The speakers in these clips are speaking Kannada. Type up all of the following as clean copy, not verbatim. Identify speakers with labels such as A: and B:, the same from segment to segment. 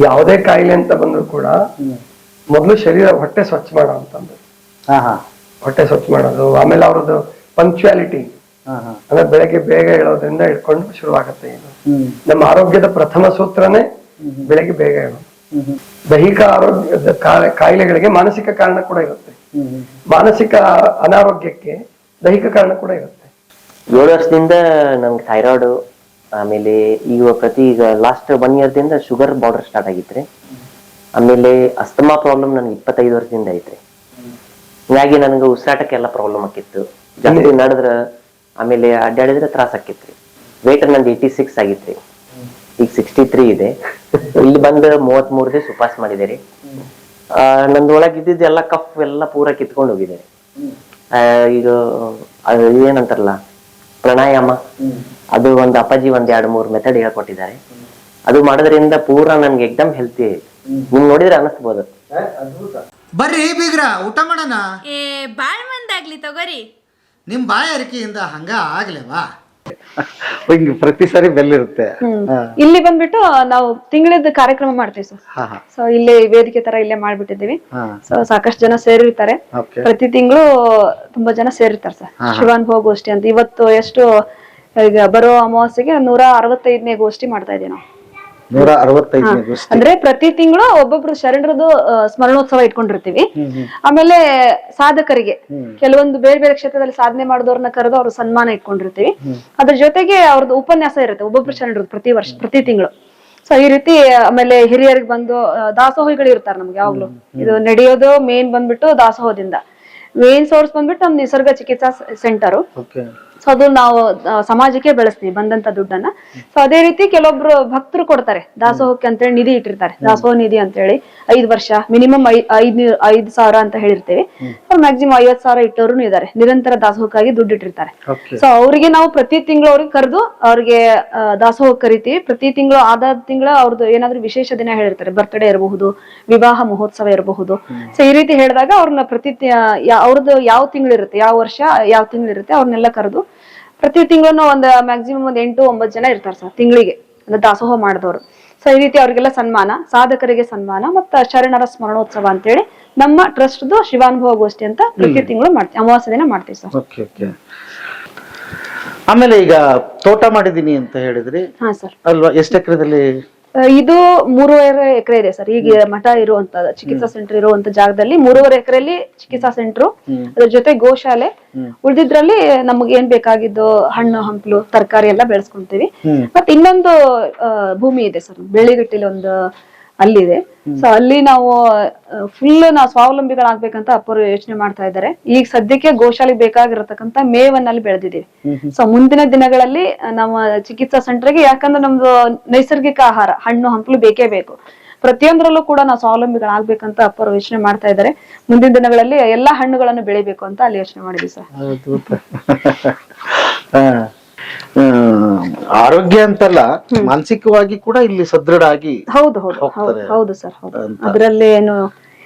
A: ಯಾವುದೇ ಕಾಯಿಲೆ ಅಂತ ಬಂದ್ರು ಕೂಡ ಮೊದಲು ಶರೀರ ಹೊಟ್ಟೆ ಸ್ವಚ್ಛ ಮಾಡೋ ಅಂತಂದ್ರೆ ಹೊಟ್ಟೆ ಸ್ವಚ್ಛ ಮಾಡೋದು, ಆಮೇಲೆ ಅವ್ರದ್ದು ಪಂಕ್ಚುಯಾಲಿಟಿ ಅಂದ್ರೆ ಬೆಳಗ್ಗೆ ಬೇಗ ಹೇಳೋದ್ರಿಂದ ಇಟ್ಕೊಂಡು ಶುರುವಾಗತ್ತೆ. ಇದು ನಮ್ಮ ಆರೋಗ್ಯದ ಪ್ರಥಮ ಸೂತ್ರನೇ ಬೆಳಗ್ಗೆ ಬೇಗ ಹೇಳೋದು. ದೈಹಿಕ ಆರೋಗ್ಯದ ಕಾಯಿಲೆಗಳಿಗೆ ಮಾನಸಿಕ ಕಾರಣ ಕೂಡ ಇರುತ್ತೆ, ಮಾನಸಿಕ ಅನಾರೋಗ್ಯಕ್ಕೆ ದೈಹಿಕ ಕಾರಣ ಕೂಡ ಇರುತ್ತೆ.
B: 7 ವರ್ಷದಿಂದ ನಂಗೆ ಥೈರಾಯ್ಡ್, ಆಮೇಲೆ ಈಗ ಲಾಸ್ಟ್ 1 ಇಯರ್ದಿಂದ ಶುಗರ್ ಬಾರ್ಡರ್ ಸ್ಟಾರ್ಟ್ ಆಗಿತ್ರಿ. ಆಮೇಲೆ ಅಸ್ತಮಾ ಪ್ರಾಬ್ಲಮ್ ನನ್ಗೆ 25 ವರ್ಷದಿಂದ ಐತ್ರಿ. ಹಿಂಗಾಗಿ ನನಗೆ ಉಸಿರಾಟಕ್ಕೆಲ್ಲ ಪ್ರಾಬ್ಲಮ್ ಆಕಿತ್ತು, ಜಾಸ್ತಿ ನಡೆದ್ರ ಆಮೇಲೆ ಅಡ್ಡಾಡಿದ್ರೆ ತ್ರಾಸ ಆಕಿತ್ರಿ. ವೇಟ್ ನಂದು 86 ಆಗಿತ್ರಿ, ಈಗ 63 ಇದೆ. ಇಲ್ಲಿ ಬಂದು 33 ದಿವಸ ಉಪವಾಸ ಮಾಡಿದೆ. ನಂದು ಒಳಗೆ ಇದ್ದಿದ್ದೆಲ್ಲ ಕಫ್ ಎಲ್ಲ ಪೂರ ಕಿತ್ಕೊಂಡು ಹೋಗಿದೆ. ಈಗ ಅದು ಏನಂತಾರಲ್ಲ ಪ್ರಾಣಾಯಾಮ, ಅದು ಒಂದು ಅಪ್ಪಾಜಿ 1-2-3 ಮೆಥಡ್ ಹೇಳ್ಕೊಟ್ಟಿದ್ದಾರೆ. ಅದು ಮಾಡೋದ್ರಿಂದ ಪೂರ ನನ್ಗೆ ಎಕ್ದಮ್ ಹೆಲ್ತಿ ಐತಿ. ನಿಮ್ ನೋಡಿದ್ರೆ ಅನಿಸ್ಬೋದು.
C: ಬರ್ರಿ ಬೀಗ್ರ ಊಟ ಮಾಡೋಣ.
D: ಬಾಳ್ ಮಂದಾಗ್ಲಿ ತಗೋರಿ.
C: ನಿಮ್ ಬಾಯ ಅರಿಕೆಯಿಂದ ಹಂಗ ಆಗ್ಲೇವಾ?
E: ಹಿಂಗೆ ಪ್ರತಿ ಸಾರಿ ಬೆಲ್ಲಿರುತ್ತೆ.
F: ಇಲ್ಲಿ ಬಂದ್ಬಿಟ್ಟು ನಾವು ತಿಂಗಳದ ಕಾರ್ಯಕ್ರಮ ಮಾಡ್ತೀವಿ ಸರ್. ಸೊ ಇಲ್ಲಿ ವೇದಿಕೆ ತರ ಇಲ್ಲೇ ಮಾಡ್ಬಿಟ್ಟಿದೀವಿ. ಸೊ ಸಾಕಷ್ಟು ಜನ ಸೇರಿರ್ತಾರೆ. ಪ್ರತಿ ತಿಂಗಳು ತುಂಬಾ ಜನ ಸೇರಿರ್ತಾರೆ ಸರ್. ಶಿವಾನುಭವ ಗೋಷ್ಠಿ ಅಂತ ಇವತ್ತು ಎಷ್ಟು ಈಗ ಬರೋ ಅಮಾವಾಸ್ಯೆಗೆ 165ನೇ ಗೋಷ್ಠಿ ಮಾಡ್ತಾ ಇದೀವಿ ನಾವು.
E: 165ನೇ ಗೋಷ್ಠಿ
F: ಅಂದ್ರೆ ಪ್ರತಿ ತಿಂಗಳು ಒಬ್ಬೊಬ್ರು ಶರಣರದು ಸ್ಮರಣೋತ್ಸವ ಇಟ್ಕೊಂಡಿರ್ತೀವಿ. ಆಮೇಲೆ ಸಾಧಕರಿಗೆ ಕೆಲವೊಂದು ಬೇರೆ ಬೇರೆ ಕ್ಷೇತ್ರದಲ್ಲಿ ಸಾಧನೆ ಮಾಡಿದವ್ರನ್ನ ಕರೆದು ಅವ್ರ ಸನ್ಮಾನ ಇಟ್ಕೊಂಡಿರ್ತೀವಿ. ಅದ್ರ ಜೊತೆಗೆ ಅವ್ರದ್ದು ಉಪನ್ಯಾಸ ಇರುತ್ತೆ ಒಬ್ಬೊಬ್ರು ಶರಣರದು ಪ್ರತಿ ತಿಂಗಳು. ಸೊ ಈ ರೀತಿ ಆಮೇಲೆ ಹಿರಿಯರಿಗೆ ಬಂದು ದಾಸೋಹಿಗಳು ಇರ್ತಾರೆ ನಮ್ಗೆ ಯಾವಾಗ್ಲೂ. ಇದು ನಡೆಯೋದು ಮೇನ್ ಬಂದ್ಬಿಟ್ಟು ದಾಸೋಹದಿಂದ. ಮೇನ್ ಸೋರ್ಸ್ ಬಂದ್ಬಿಟ್ಟು ನಮ್ ನಿಸರ್ಗ ಚಿಕಿತ್ಸಾ ಸೆಂಟರ್. ಸೊ ಅದು ನಾವು ಸಮಾಜಕ್ಕೆ ಬೆಳೆಸ್ತೀವಿ ಬಂದಂತ ದುಡ್ಡನ್ನ. ಸೊ ಅದೇ ರೀತಿ ಕೆಲವೊಬ್ರು ಭಕ್ತರು ಕೊಡ್ತಾರೆ ದಾಸೋಹಕ್ಕೆ ಅಂತೇಳಿ ನಿಧಿ ಇಟ್ಟಿರ್ತಾರೆ, ದಾಸೋಹ ನಿಧಿ ಅಂತ ಹೇಳಿ 5 ವರ್ಷ ಮಿನಿಮಮ್ 5,000 ಅಂತ ಹೇಳಿರ್ತೀವಿ. ಮ್ಯಾಕ್ಸಿಮಮ್ 50,000 ಇಟ್ಟವರು ಇದಾರೆ, ನಿರಂತರ ದಾಸೋಹಕ್ಕಾಗಿ ದುಡ್ಡು ಇಟ್ಟಿರ್ತಾರೆ. ಸೊ ಅವರಿಗೆ ನಾವು ಪ್ರತಿ ತಿಂಗಳು ಅವ್ರಿಗೆ ಕರೆದು ಅವ್ರಿಗೆ ದಾಸೋಹ ಕರಿತೀವಿ. ಪ್ರತಿ ತಿಂಗಳು ಆದ ತಿಂಗಳ ಅವ್ರದ್ದು ಏನಾದ್ರು ವಿಶೇಷ ದಿನ ಹೇಳಿರ್ತಾರೆ, ಬರ್ತ್ಡೇ ಇರಬಹುದು, ವಿವಾಹ ಮಹೋತ್ಸವ ಇರಬಹುದು. ಸೊ ಈ ರೀತಿ ಹೇಳಿದಾಗ ಅವ್ರನ್ನ ಅವ್ರದ್ದು ಯಾವ ತಿಂಗಳಿರುತ್ತೆ, ಯಾವ ವರ್ಷ ಯಾವ ತಿಂಗಳಿರುತ್ತೆ ಅವ್ರನ್ನೆಲ್ಲ ಕರೆದು ಪ್ರತಿ ತಿಂಗಳು ಒಂದು ಮ್ಯಾಕ್ಸಿಮಮ್ 8-9 ಜನ ಇರ್ತಾರೆ ಸರ್ ತಿಂಗಳಿಗೆ ಅಂದ್ರೆ ದಾಸೋಹ ಮಾಡಿದವರು. ಸೊ ಈ ರೀತಿ ಅವ್ರಿಗೆಲ್ಲ ಸನ್ಮಾನ, ಸಾಧಕರಿಗೆ ಸನ್ಮಾನ, ಮತ್ತ ಶರಣರ ಸ್ಮರಣೋತ್ಸವ ಅಂತೇಳಿ ನಮ್ಮ ಟ್ರಸ್ಟ್ದು ಶಿವಾನುಭವ ಗೋಷ್ಠಿ ಅಂತ ಪ್ರತಿ ತಿಂಗಳು ಮಾಡ್ತೀವಿ, ಅಮಾವಾಸ್ಯ ದಿನ ಮಾಡ್ತೀವಿ ಸರ್.
E: ಆಮೇಲೆ ಈಗ ತೋಟ ಮಾಡಿದೀನಿ ಅಂತ ಹೇಳಿದ್ರಿ.
F: ಹಾ ಸರ್.
E: ಅಲ್ವಾ, ಎಷ್ಟು ಎಕರೆದಲ್ಲಿ?
F: ಇದು 3.5 ಎಕರೆ ಇದೆ ಸರ್. ಈಗ ಮಠ ಇರುವಂತ ಚಿಕಿತ್ಸಾ ಸೆಂಟರ್ ಇರುವಂತ ಜಾಗದಲ್ಲಿ 3.5 ಎಕರೆಯಲ್ಲಿ ಚಿಕಿತ್ಸಾ ಸೆಂಟರ್, ಅದ್ರ ಜೊತೆ ಗೋಶಾಲೆ, ಉಳಿದಿದ್ರಲ್ಲಿ ನಮ್ಗೆ ಏನ್ ಬೇಕಾಗಿದ್ದು ಹಣ್ಣು ಹಂಪಲು ತರಕಾರಿ ಎಲ್ಲ ಬೆಳೆಸ್ಕೊಂತೀವಿ. ಮತ್ತೆ ಇನ್ನೊಂದು ಭೂಮಿ ಇದೆ ಸರ್ ಬೆಳ್ಳಿಗಟ್ಟಿಲಿ ಒಂದು, ಅಲ್ಲಿದೆ. ಸೊ ಅಲ್ಲಿ ನಾವು ಫುಲ್ ನಾವು ಸ್ವಾವಲಂಬಿಗಳಾಗ್ಬೇಕಂತ ಅಪ್ಪರು ಯೋಚನೆ ಮಾಡ್ತಾ ಇದ್ದಾರೆ. ಈಗ ಸದ್ಯಕ್ಕೆ ಗೋಶಾಲೆಗೆ ಬೇಕಾಗಿರತಕ್ಕಂತ ಮೇವನ್ನಲ್ಲಿ ಬೆಳೆದಿದ್ದೀವಿ. ಸೊ ಮುಂದಿನ ದಿನಗಳಲ್ಲಿ ನಮ್ಮ ಚಿಕಿತ್ಸಾ ಸೆಂಟರ್ಗೆ, ಯಾಕಂದ್ರೆ ನಮ್ದು ನೈಸರ್ಗಿಕ ಆಹಾರ ಹಣ್ಣು ಹಂಪಲು ಬೇಕೇ ಬೇಕು, ಪ್ರತಿಯೊಂದರಲ್ಲೂ ಕೂಡ ನಾವು ಸ್ವಾವಲಂಬಿಗಳಾಗ್ಬೇಕಂತ ಅಪ್ಪರು ಯೋಚನೆ ಮಾಡ್ತಾ ಇದ್ದಾರೆ. ಮುಂದಿನ ದಿನಗಳಲ್ಲಿ ಎಲ್ಲಾ ಹಣ್ಣುಗಳನ್ನು ಬೆಳಿಬೇಕು ಅಂತ ಅಲ್ಲಿ ಯೋಚನೆ ಮಾಡಿದ್ವಿ ಸರ್.
E: ಆರೋಗ್ಯ ಅಂತಲ್ಲ, ಮಾನಸಿಕವಾಗಿ ಕೂಡ ಇಲ್ಲಿ ಸದೃಢ ಆಗಿ.
F: ಹೌದು ಸರ್, ಹೌದು. ಅದ್ರಲ್ಲಿ ಏನು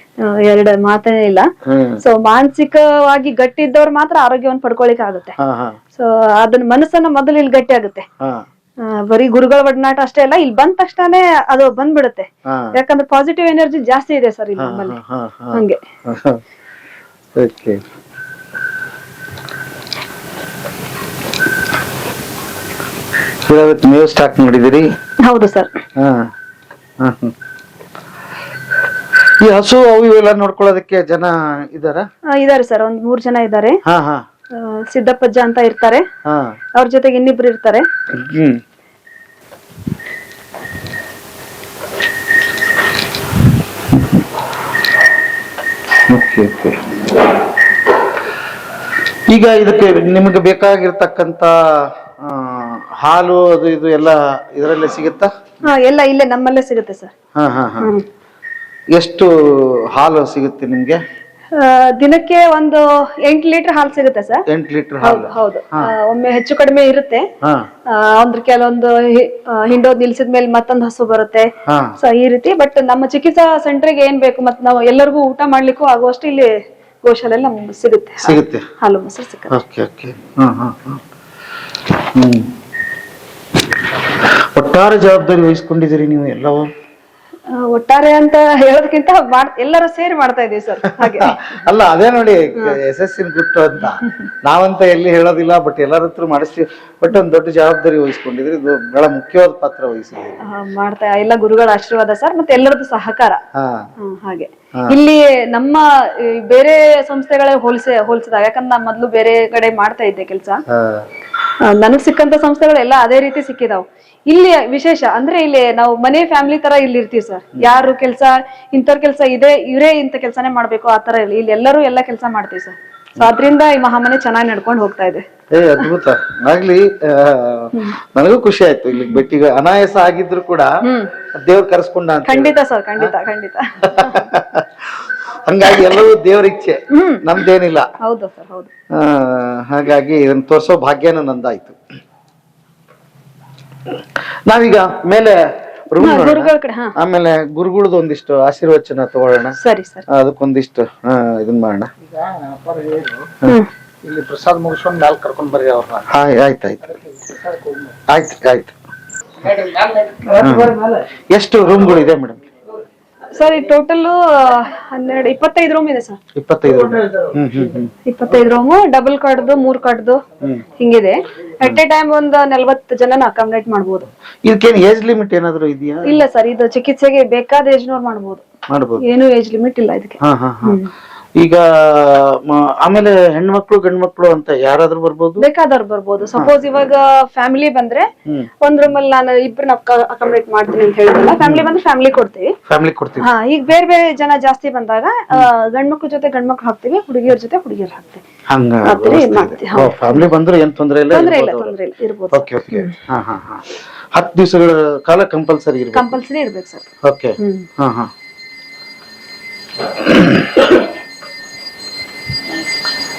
F: ಎರಡು ಮಾತೇ ಇಲ್ಲ. ಸೊ ಮಾನಸಿಕವಾಗಿ ಗಟ್ಟಿ ಇದ್ದವ್ರು ಮಾತ್ರ ಆರೋಗ್ಯವನ್ನು ಪಡ್ಕೊಳಿಕ್ ಆಗುತ್ತೆ. ಸೊ ಅದನ್ನ ಮನಸ್ಸನ್ನ ಮೊದಲು ಇಲ್ಲಿ ಗಟ್ಟಿ ಆಗುತ್ತೆ. ಬರೀ ಗುರುಗಳ ಒಡನಾಟ ಅಷ್ಟೇ ಅಲ್ಲ, ಇಲ್ಲಿ ಬಂದ ತಕ್ಷಣನೇ ಅದು ಬಂದ್ಬಿಡುತ್ತೆ. ಯಾಕಂದ್ರೆ ಪಾಸಿಟಿವ್ ಎನರ್ಜಿ ಜಾಸ್ತಿ ಇದೆ ಸರ್ ಇಲ್ಲಿ ನಮ್ಮಲ್ಲಿ. ಹಂಗೆ
E: ಮೇವು ಸ್ಟಾರ್ಟ್ ಮಾಡಿದಿರಿ?
F: ಹೌದು ಸರ್.
E: ಈ ಹಸು ಅವು ಇವೆಲ್ಲ ನೋಡ್ಕೊಳ್ಳೋದಕ್ಕೆ ಜನ
F: ಇದಾರೆ ಸರ್, ಒಂದ್ 3 ಜನ ಇದ್ದಾರೆ. ಸಿದ್ದಪ್ಪಜ್ಜ ಅಂತ ಇರ್ತಾರೆ, ಅವ್ರ ಜೊತೆಗೆ ಇನ್ನಿಬ್ರು ಇರ್ತಾರೆ.
E: ಈಗ ಇದಕ್ಕೆ ನಿಮಗೆ ಬೇಕಾಗಿರ್ತಕ್ಕಂತ ಹಾಲು ಅದು ಇದು ಎಲ್ಲ ಇದರಲ್ಲೇ ಸಿಗುತ್ತಾ?
F: ಎಲ್ಲ ಇಲ್ಲೇ ನಮ್ಮಲ್ಲೇ ಸಿಗುತ್ತೆ ಸರ್.
E: ಎಷ್ಟು ಹಾಲು ಸಿಗುತ್ತೆ ನಿಮ್ಗೆ?
F: ದಿನಕ್ಕೆ ಒಂದು 8 ಲೀಟರ್ ಹಾಲು ಸಿಗುತ್ತೆ ಸರ್.
E: 8 ಲೀಟರ್ ಹಾಲು?
F: ಹೌದು. ಒಮ್ಮೆ ಹೆಚ್ಚು ಕಡಿಮೆ ಇರುತ್ತೆ. ಅಂದ್ರೆ ಕೆಲವೊಂದು ಹಿಂಡೋದ್ ನಿಲ್ಸಿದ್ಮೇಲೆ ಮತ್ತೊಂದು ಹಸು ಬರುತ್ತೆ. ಸೊ ಈ ರೀತಿ. ಬಟ್ ನಮ್ಮ ಚಿಕಿತ್ಸಾ ಸೆಂಟರ್ಗೆ ಏನ್ ಬೇಕು ಮತ್ತೆ ನಾವು ಎಲ್ಲರಿಗೂ ಊಟ ಮಾಡ್ಲಿಕ್ಕೂ ಆಗುವಷ್ಟು ಇಲ್ಲಿ ಗೋಶಾಲೆಯಲ್ಲಿ ನಮ್ಗೆ ಸಿಗುತ್ತೆ ಹಾಲು ಮೊಸರು ಸಿಗುತ್ತೆ.
E: ಒಟ್ಟಾರೆ ಜವಾಬ್ದಾರಿ ವಹಿಸ್ಕೊಂಡಿದ್ದೀರಿ ನೀವು ಎಲ್ಲವೂ?
F: ಒಟ್ಟಾರೆ ಅಂತ ಹೇಳೋದಕ್ಕಿಂತ ಎಲ್ಲರೂ ಸೇರಿ ಮಾಡ್ತಾ ಇದೀವಿ ಸರ್ ಹಾಗೆ.
E: ಅಲ್ಲ ಅದೇ ನೋಡಿ ಯಶಸ್ಸಿನ ಗುಟ್ಟು ಅಂತ ನಾವಂತ ಎಲ್ಲಿ ಹೇಳೋದಿಲ್ಲ, ಬಟ್ ಎಲ್ಲರ ಹತ್ರ ಮಾಡಿಸ್ತೀವಿ. ಬಟ್ ಒಂದ್ ದೊಡ್ಡ ಜವಾಬ್ದಾರಿ ವಹಿಸ್ಕೊಂಡಿದ್ರಿ, ಇದು ಬಹಳ ಮುಖ್ಯವಾದ ಪಾತ್ರ ವಹಿಸಿದ್ರಿ.
F: ಮಾಡ್ತಾ ಎಲ್ಲ ಗುರುಗಳ ಆಶೀರ್ವಾದ ಸರ್, ಮತ್ತೆ ಎಲ್ಲರದ್ದು ಸಹಕಾರ. ಹಾಗೆ ಇಲ್ಲಿ ನಮ್ಮ ಬೇರೆ ಸಂಸ್ಥೆಗಳೇ ಹೋಲಿಸಿದಾಗ, ಯಾಕಂದ್ರೆ ನಾನು ಮೊದ್ಲು ಬೇರೆ ಕಡೆ ಮಾಡ್ತಾ ಇದ್ದೆ ಕೆಲಸ, ನನಗ್ ಸಿಕ್ಕಂತ ಸಂಸ್ಥೆಗಳೆಲ್ಲ ಅದೇ ರೀತಿ ಸಿಕ್ಕಿದಾವ್. ಇಲ್ಲಿ ವಿಶೇಷ ಅಂದ್ರೆ ಇಲ್ಲಿ ನಾವು ಮನೆ ಫ್ಯಾಮಿಲಿ ತರ ಇಲ್ಲಿ ಇರ್ತೀವಿ ಸರ್. ಯಾರು ಕೆಲ್ಸ ಇಂಥವ್ರ ಕೆಲ್ಸ ಇದೆ, ಇವರೇ ಇಂಥ ಕೆಲ್ಸಾನೇ ಮಾಡ್ಬೇಕು ಆ ತರ ಇಲ್ಲಿ ಎಲ್ಲರೂ ಎಲ್ಲ ಕೆಲಸ ಮಾಡ್ತೀವಿ ಸರ್. ಸೊ ಅದ್ರಿಂದ ಈ ಮಹಾಮನೆ ಚೆನ್ನಾಗಿ ನಡ್ಕೊಂಡು ಹೋಗ್ತಾ ಇದೆ.
E: ಅದ್ಭುತ ಆಗ್ಲಿ. ನನಗೂ ಖುಷಿ ಆಯ್ತು ಇಲ್ಲಿ ಬೆಟ್ಟಿಗೆ ಅನಾಯಾಸ ಆಗಿದ್ರು ಕೂಡ ದೇವ್ರ ಕರೆಸ್ಕೊಂಡ.
F: ಖಂಡಿತ ಸರ್, ಖಂಡಿತ ಖಂಡಿತ.
E: ಹಂಗಾಗಿ ಎಲ್ಲವೂ ದೇವ್ರ ಇಚ್ಛೆ, ನಮ್ದೇನಿಲ್ಲ.
F: ಹೌದು ಸರ್, ಹೌದು.
E: ಹಾಗಾಗಿ ಇದನ್ನ ತೋರ್ಸೋ ಭಾಗ್ಯನ ನಂದಾಯ್ತು. ನಾವೀಗ ಮೇಲೆ
F: ಗುರುಗಳ ಕಡೆ
E: ಆಮೇಲೆ ಗುರುಗಳದ್ದು ಒಂದಿಷ್ಟು ಆಶೀರ್ವಚನ ತಗೊಳ್ಳೋಣ.
F: ಸರಿ ಸರ್.
E: ಅದಕ್ಕೊಂದಿಷ್ಟು ಇದನ್ ಮಾಡೋಣ.
A: ಇಲ್ಲಿ ಪ್ರಸಾದ್ ಮುಗಿಸ್ಕೊಂಡ್ ಮ್ಯಾಲ್ ಕರ್ಕೊಂಡ್ ಬರ್ರಿ ಅವ್ರನ್ನ.
E: ಆಯ್ತಾಯ್ತು ಆಯ್ತು. ಎಷ್ಟು ರೂಮ್ಗಳು ಇದೆ ಮೇಡಮ್?
F: ಸರ್ ಈ ಟೋಟಲ್ 25 ರೂಮ್ ಇದೆ ಸರ್. 25 ರೂಮ್, ಡಬಲ್ ಕಾರ್ಡ್ದು 3 ಕಾರ್ಡ್ದು ಹಿಂಗಿದೆ. ಅಟ್ ಎ ಟೈಮ್ ಒಂದು 40 ಜನನ ಅಕಾಮಡೇಟ್ ಮಾಡಬಹುದು.
E: ಇದಕ್ಕೇನು ಏಜ್ ಲಿಮಿಟ್ ಏನಾದ್ರು ಇದೆಯಾ?
F: ಇಲ್ಲ ಸರ್, ಇದು ಚಿಕಿತ್ಸೆಗೆ ಬೇಕಾದ ಏಜ್ ನವ್ರು ಮಾಡಬಹುದು. ಏನು ಏಜ್ ಲಿಮಿಟ್ ಇಲ್ಲ ಇದಕ್ಕೆ.
E: ಈಗ ಆಮೇಲೆ ಹೆಣ್ಮಕ್ಳು ಗಂಡ್ಮಕ್ಳು ಅಂತ ಯಾರಾದ್ರೂ ಬರ್ಬೋದು?
F: ಬೇಕಾದವ್ರು ಬರ್ಬೋದು. ಸಪೋಸ್ ಇವಾಗ ಫ್ಯಾಮಿಲಿ ಬಂದ್ರೆ ಒಂದ್ ರೂಮ್ ಅಲ್ಲಿ ನಾನು ಇಬ್ರನ್ನ ಅಕಾಮಡೇಟ್ ಮಾಡ್ತೀನಿ ಅಂತ ಹೇಳಿದ್ರಲ್ಲ, ಫ್ಯಾಮಿಲಿ ಬಂದ್ರೆ ಫ್ಯಾಮಿಲಿ ಕೊಡ್ತೀವಿ. ಈಗ ಬೇರೆ ಬೇರೆ ಜನ ಜಾಸ್ತಿ ಬಂದಾಗ ಗಂಡ್ಮಕ್ಳ ಜೊತೆ ಗಂಡ್ಮಕ್ಳು ಹಾಕ್ತಿವಿ, ಹುಡುಗಿಯರ ಜೊತೆ ಹುಡುಗಿಯರ್ ಹಾಕ್ತಿವಿ.
E: ಫ್ಯಾಮಿಲಿ ಬಂದ್ರೆ ಏನ್ ತೊಂದ್ರೆ ಇಲ್ಲ,
F: ಇರ್ಬೋದು.
E: 10 ದಿವಸಗಳ ಕಾಲ ಕಂಪಲ್ಸರಿ
F: ಇರ್ಬೇಕು ಸರ್.
E: ಓಕೆ.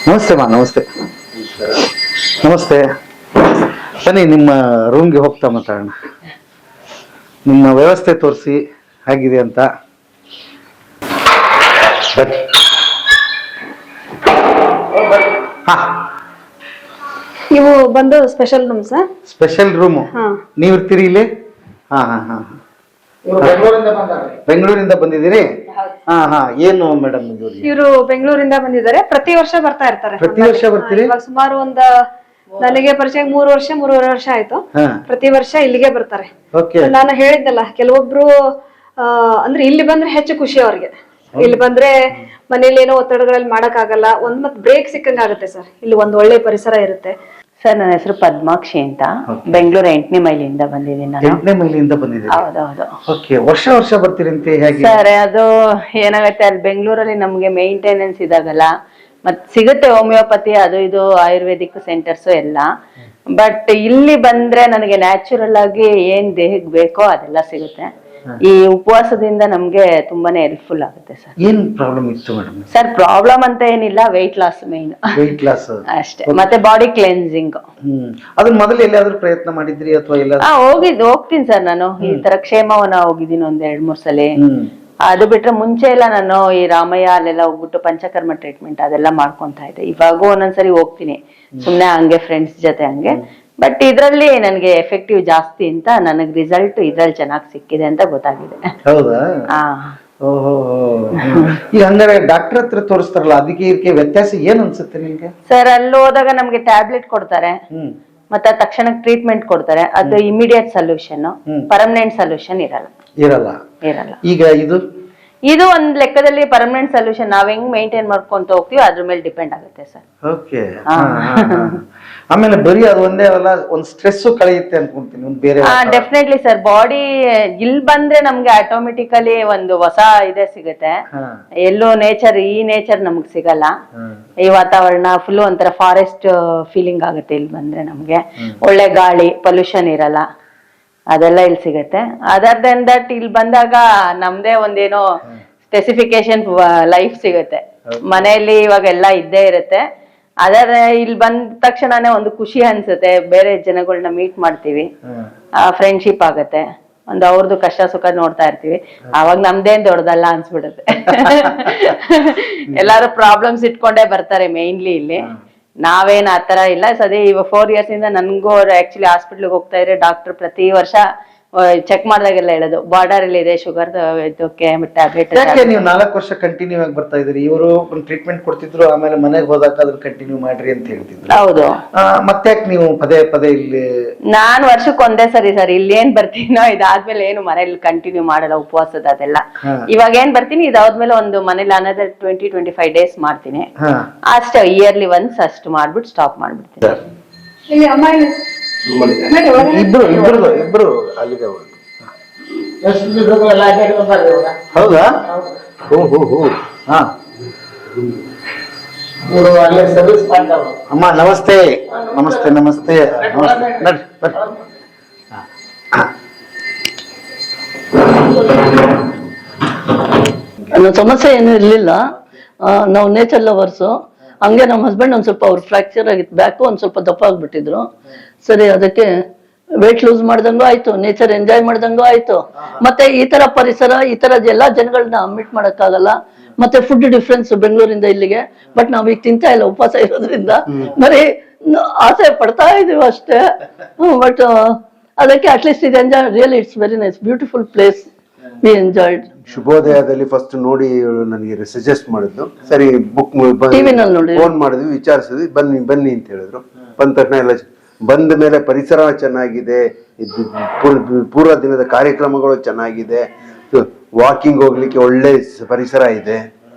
E: ನಮಸ್ತೆ ನಮಸ್ತೆ. ಬನ್ನಿ, ನಿಮ್ಮ ರೂಮ್ಗೆ ಹೋಗ್ತಾ ಮಾತಾಡೋಣ. ನಿಮ್ಮ ವ್ಯವಸ್ಥೆ ತೋರಿಸಿ ಹೇಗಿದೆ ಅಂತ.
F: ಇವು ಬಂದು special room sir.
E: Special room ನೀವು ಇರ್ತೀರಿ ಇಲ್ಲಿ? ಬೆಂಗಳೂರಿಂದ ಬಂದಿದ್ದೀರಿ? ಏನು ಮೇಡಮ್
F: ಇವರು ಬೆಂಗಳೂರಿಂದ ಬಂದಿದ್ದಾರೆ. ಪ್ರತಿ ವರ್ಷ ಬರ್ತಾ ಇರ್ತಾರೆ.
E: ಪ್ರತಿ ವರ್ಷ ಬರ್ತೀರಿ?
F: ಸುಮಾರು ನನಗೆ ಪರಿಚಯ 3.5 ವರ್ಷ ಆಯ್ತು. ಪ್ರತಿ ವರ್ಷ ಇಲ್ಲಿಗೆ ಬರ್ತಾರೆ. ನಾನು ಹೇಳಿದ್ನಲ್ಲ, ಕೆಲವೊಬ್ರು ಅಂದ್ರೆ ಇಲ್ಲಿ ಬಂದ್ರೆ ಹೆಚ್ಚು ಖುಷಿ ಅವ್ರಿಗೆ. ಇಲ್ಲಿ ಬಂದ್ರೆ ಮನೇಲಿ ಏನೋ ಒತ್ತಡಗಳಲ್ಲಿ ಮಾಡಕ್ ಆಗಲ್ಲ, ಮತ್ ಬ್ರೇಕ್ ಸಿಕ್ಕಂಗ ಆಗುತ್ತೆ ಸರ್. ಇಲ್ಲಿ ಒಂದ್ ಒಳ್ಳೆ ಪರಿಸರ ಇರುತ್ತೆ.
G: ಸರ್, ನನ್ನ ಹೆಸರು ಪದ್ಮಾಕ್ಷಿ ಅಂತ, ಬೆಂಗಳೂರು 8ನೇ ಮೈಲಿಯಿಂದ ಬಂದಿದ್ದೀನಿ ನಾನು.
E: 8ನೇ ಮೈಲಿಯಿಂದ ಬಂದಿದ್ದೀನಿ?
G: ಹೌದೌದು.
E: ಓಕೆ. ವರ್ಷ ಬರ್ತೀರಂತೆ ಹೇಗೆ
G: ಸರ್? ಅದು ಏನಾಗುತ್ತೆ, ಅಲ್ಲಿ ಬೆಂಗಳೂರಲ್ಲಿ ನಮ್ಗೆ ಮೇಂಟೆನೆನ್ಸ್ ಇದಾಗಲ್ಲ, ಮತ್ ಸಿಗುತ್ತೆ ಹೋಮಿಯೋಪತಿ ಅದು ಇದು ಆಯುರ್ವೇದಿಕ್ ಸೆಂಟರ್ಸ್ ಎಲ್ಲ. ಬಟ್ ಇಲ್ಲಿ ಬಂದ್ರೆ ನನಗೆ ನ್ಯಾಚುರಲ್ ಆಗಿ ಏನ್ ದೇಹಕ್ಕೆ ಬೇಕೋ ಅದೆಲ್ಲ ಸಿಗುತ್ತೆ. ಈ ಉಪವಾಸದಿಂದ ನಮ್ಗೆ ತುಂಬಾನೇ ಹೆಲ್ಪ್ಫುಲ್ ಆಗುತ್ತೆ ಸರ್.
E: ಏನ್ ಪ್ರಾಬ್ಲಮ್ ಇತ್ತು ಮೇಡಮ್?
G: ಸರ್, ಪ್ರಾಬ್ಲಮ್ ಅಂತ ಏನಿಲ್ಲ, weight loss main.
E: Weight loss
G: ಅಷ್ಟೇ. ಮತ್ತೆ ಬಾಡಿ ಕ್ಲೆನ್ಸಿಂಗ್.
E: ಅದನ್ನ ಮೊದಲು ಎಲ್ಲಾದ್ರೂ ಪ್ರಯತ್ನ ಮಾಡಿದ್ರಿ ಅಥವಾ ಇಲ್ಲ?
G: ಹೋಗ್ತೀನಿ ಸರ್ ನಾನು. ಈ ತರ ಕ್ಷೇಮವನ ಹೋಗಿದ್ದೀನಿ ಒಂದ್ 2-3 ಸಲ. ಅದು ಬಿಟ್ರೆ ಮುಂಚೆ ಎಲ್ಲ ನಾನು ಈ ರಾಮಯ್ಯ ಅಲ್ಲೆಲ್ಲ ಹೋಗ್ಬಿಟ್ಟು ಪಂಚಕರ್ಮ ಟ್ರೀಟ್ಮೆಂಟ್ ಅದೆಲ್ಲ ಮಾಡ್ಕೊಂತಾ ಇದ್ದೆ. ಇವಾಗೂ ಒಂದೊಂದ್ಸರಿ ಹೋಗ್ತೀನಿ ಸುಮ್ನೆ ಹಂಗೆ ಫ್ರೆಂಡ್ಸ್ ಜೊತೆ ಹಂಗೆ. ಬಟ್ ಇದ್ರಲ್ಲಿ ನನಗೆ ಎಫೆಕ್ಟಿವ್ ಜಾಸ್ತಿ ಅಂತ ನನಗ್ ರಿಸಲ್ಟ್ ಇದ್ರಲ್ಲಿ ಚೆನ್ನಾಗಿ ಸಿಕ್ಕಿದೆ ಅಂತ ಗೊತ್ತಾಗಿದೆ.
E: ಹೌದಾ? ಈಗ ಹಂಗಾರೆ ಡಾಕ್ಟರ್ ಹತ್ರ ತೋರಿಸ್ತಾರಲ್ಲ, ಅದಕ್ಕೆ ಇದಕ್ಕೆ ವ್ಯತ್ಯಾಸ ಏನ್ ಅನ್ಸುತ್ತೆ ನಿಮ್ಗೆ?
G: ಸರ್, ಅಲ್ಲಿ ಹೋದಾಗ ನಮ್ಗೆ ಟ್ಯಾಬ್ಲೆಟ್ ಕೊಡ್ತಾರೆ, ಮತ್ತೆ ತಕ್ಷಣ ಟ್ರೀಟ್ಮೆಂಟ್ ಕೊಡ್ತಾರೆ. ಅದು ಇಮಿಡಿಯೇಟ್ ಸೊಲ್ಯೂಷನ್, ಪರ್ಮನೆಂಟ್ ಸೊಲ್ಯೂಷನ್ ಇರಲ್ಲ.
E: ಈಗ
G: ಇದು ಒಂದ್ ಲೆಕ್ಕದಲ್ಲಿ ಪರ್ಮನೆಂಟ್ ಸೊಲ್ಯೂಷನ್. ನಾವ್ ಹೆಂಗ್ ಮೇಂಟೈನ್ ಮಾಡ್ಕೊಂತ ಹೋಗ್ತೀವಿ ಅದ್ರ ಮೇಲೆ ಡಿಪೆಂಡ್ ಆಗುತ್ತೆ ಸರ್.
E: ಓಕೆ. ಆಮೇಲೆ ಬರೀ ಅದು ಒಂದೇ ಅಲ್ಲ, ಒಂದ್ ಸ್ಟ್ರೆಸ್ ಕಳೆಯುತ್ತೆ ಅನ್ಕೊಂತೀನಿ ಬೇರೆ.
G: Definitely sir. ಬಾಡಿ ಇಲ್ಲಿ ಬಂದ್ರೆ ನಮ್ಗೆ ಆಟೋಮೆಟಿಕಲಿ ಒಂದು ಹೊಸ ಇದೇ ಸಿಗುತ್ತೆ. ಎಲ್ಲೋ ಈ ನೇಚರ್ ನಮ್ಗ್ ಸಿಗಲ್ಲ. ಈ ವಾತಾವರಣ ಫುಲ್ ಒಂಥರ ಫಾರೆಸ್ಟ್ ಫೀಲಿಂಗ್ ಆಗುತ್ತೆ ಇಲ್ಲಿ ಬಂದ್ರೆ. ನಮ್ಗೆ ಒಳ್ಳೆ ಗಾಳಿ, ಪೊಲ್ಯೂಷನ್ ಇರಲ್ಲ, ಅದೆಲ್ಲ ಇಲ್ಲಿ ಸಿಗುತ್ತೆ. ಅದರ್ ದೆನ್ ದಟ್ ಇಲ್ಲಿ ಬಂದಾಗ ನಮ್ದೇ ಒಂದೇನೋ ಸ್ಪೆಸಿಫಿಕೇಶನ್ ಲೈಫ್ ಸಿಗುತ್ತೆ. ಮನೆಯಲ್ಲಿ ಇವಾಗ ಎಲ್ಲ ಇದ್ದೇ ಇರುತ್ತೆ. ಅದರ ಇಲ್ಲಿ ಬಂದ ತಕ್ಷಣನೇ ಒಂದು ಖುಷಿ ಅನ್ಸುತ್ತೆ. ಬೇರೆ ಜನಗಳನ್ನ ಮೀಟ್ ಮಾಡ್ತೀವಿ, ಫ್ರೆಂಡ್ಶಿಪ್ ಆಗತ್ತೆ. ಒಂದು ಅವ್ರದ್ದು ಕಷ್ಟ ಸುಖ ನೋಡ್ತಾ ಇರ್ತೀವಿ. ಅವಾಗ ನಮ್ದೇನ್ ದೊಡ್ಡದಲ್ಲ ಅನ್ಸ್ಬಿಡುತ್ತೆ. ಎಲ್ಲಾರು ಪ್ರಾಬ್ಲಮ್ಸ್ ಇಟ್ಕೊಂಡೇ ಬರ್ತಾರೆ ಮೇನ್ಲಿ ಇಲ್ಲಿ. ನಾವೇನ್ ಆತರ ಇಲ್ಲ. ಸದೇ ಇವಾಗ 4 years ಇಂದ ನನ್ಗೂ ಅವ್ರು ಆಕ್ಚುಲಿ ಹಾಸ್ಪಿಟ್ಲಿಗೆ ಹೋಗ್ತಾ ಇದ್ರೆ ಡಾಕ್ಟರ್ ಪ್ರತಿ ವರ್ಷ ಚೆಕ್ ಮಾಡಿದಾಗೆಲ್ಲ ಹೇಳೋದು ಬಾರ್ಡರ್ ಅಲ್ಲಿ ಇದೆ ಶುಗರ್ ಇದಕ್ಕೆ ಟ್ಯಾಬ್ಲೆಟ್.
E: ಯಾಕೆ ನೀವು 4 ವರ್ಷ ಕಂಟಿನ್ಯೂ ಆಗಿ ಬರ್ತಾ ಇದ್ರಿ? ಇವರು ಒಂದು ಟ್ರೀಟ್ಮೆಂಟ್ ಕೊಡ್ತಿದ್ರು, ಆಮೇಲೆ ಮನೆಗೆ ಹೋದಾಗ ಅದನ್ನ ಕಂಟಿನ್ಯೂ ಮಾಡ್ರಿ ಅಂತ ಹೇಳ್ತಿದ್ರು.
G: ಹೌದು.
E: ಮತ್ತೆ ನೀವು ಪದೇ ಪದೇ ಇಲ್ಲಿ?
G: ನಾನ್ ವರ್ಷಕ್ಕೆ ಒಂದೇ ಸರಿ ಸರ್ ಇಲ್ಲಿ ಏನ್ ಬರ್ತೀನೋ ಇದಾದ್ಮೇಲೆ ಏನು ಮನೇಲಿ ಕಂಟಿನ್ಯೂ ಮಾಡಲ್ಲ ಉಪವಾಸದ ಅದೆಲ್ಲ. ಇವಾಗ ಏನ್ ಬರ್ತೀನಿ ಇದಾದ್ಮೇಲೆ ಒಂದು ಮನೇಲಿ ಅನದರ್ 20-25 ಡೇಸ್ ಮಾಡ್ತೀನಿ ಅಷ್ಟೇ. ಇಯರ್ಲಿ ಒನ್ಸ್ ಅಷ್ಟು ಮಾಡ್ಬಿಟ್ಟು ಸ್ಟಾಪ್ ಮಾಡ್ಬಿಡ್ತೀನಿ.
E: ಇಬ್ರು ಅಲ್ಲಿಗೆ ಹೌದಾ? ಹಾ ಅಮ್ಮ ನಮಸ್ತೆ. ನಮಸ್ತೆ ನಮಸ್ತೆ ನಮಸ್ತೆ. ಬರ್ರಿ ಬರ್ರಿ.
H: ಸಮಸ್ಯೆ ಏನು ಇರ್ಲಿಲ್ಲ. ನಾವು ನೇಚರ್ ಲವರ್ಸು. ಹಂಗೆ ನಮ್ಮ ಹಸ್ಬೆಂಡ್ ಒಂದ್ ಸ್ವಲ್ಪ ಅವ್ರು ಫ್ರಾಕ್ಚರ್ ಆಗಿತ್ತು ಬ್ಯಾಕು, ಒಂದ್ ಸ್ವಲ್ಪ ದಪ್ಪ ಆಗ್ಬಿಟ್ಟಿದ್ರು. ಸರಿ, ಅದಕ್ಕೆ ವೇಟ್ ಲೂಸ್ ಮಾಡ್ದಂಗೂ ಆಯ್ತು, ನೇಚರ್ ಎಂಜಾಯ್ ಮಾಡ್ದಂಗೂ ಆಯ್ತು. ಮತ್ತೆ ಈ ತರ ಪರಿಸರ, ಈ ತರ ಎಲ್ಲಾ ಜನಗಳನ್ನ ಮೀಟ್ ಮಾಡಕ್ಕಾಗಲ್ಲ. ಮತ್ತೆ ಫುಡ್ ಡಿಫ್ರೆನ್ಸ್ ಬೆಂಗಳೂರಿಂದ ಇಲ್ಲಿಗೆ. ಬಟ್ ನಾವ್ ಈಗ ತಿಂತಾ ಇಲ್ಲ ಉಪವಾಸ ಇರೋದ್ರಿಂದ, ಬರೀ ಆಸೆ ಪಡ್ತಾ ಇದೀವಿ ಅಷ್ಟೇ. ಬಟ್ ಅದಕ್ಕೆ ಅಟ್ಲೀಸ್ಟ್ ಇದು enjoy. Really it's very nice, beautiful place. We enjoyed.
I: ಶುಭೋದಯದಲ್ಲಿ ಫಸ್ಟ್ ನೋಡಿ ನನಗೆ ಸಜೆಸ್ಟ್ ಮಾಡಿದ್ದು. ಸರಿ, ಬುಕ್
H: ಟಿವಿನಲ್ಲಿ ನೋಡಿ
I: ಫೋನ್ ಮಾಡಿದ್ವಿ, ವಿಚಾರಿಸಿದ್ವಿ, ಬನ್ನಿ ಬನ್ನಿ ಅಂತ ಹೇಳಿದ್ರು. ಬಂದ ತಕ್ಷಣ ಎಲ್ಲ ಬಂದ ಮೇಲೆ ಪರಿಸರ ಚೆನ್ನಾಗಿದೆ, ಪೂರ್ವ ದಿನದ ಕಾರ್ಯಕ್ರಮಗಳು ಚೆನ್ನಾಗಿದೆ, ವಾಕಿಂಗ್ ಹೋಗ್ಲಿಕ್ಕೆ ಒಳ್ಳೆ ಪರಿಸರ ಇದೆ,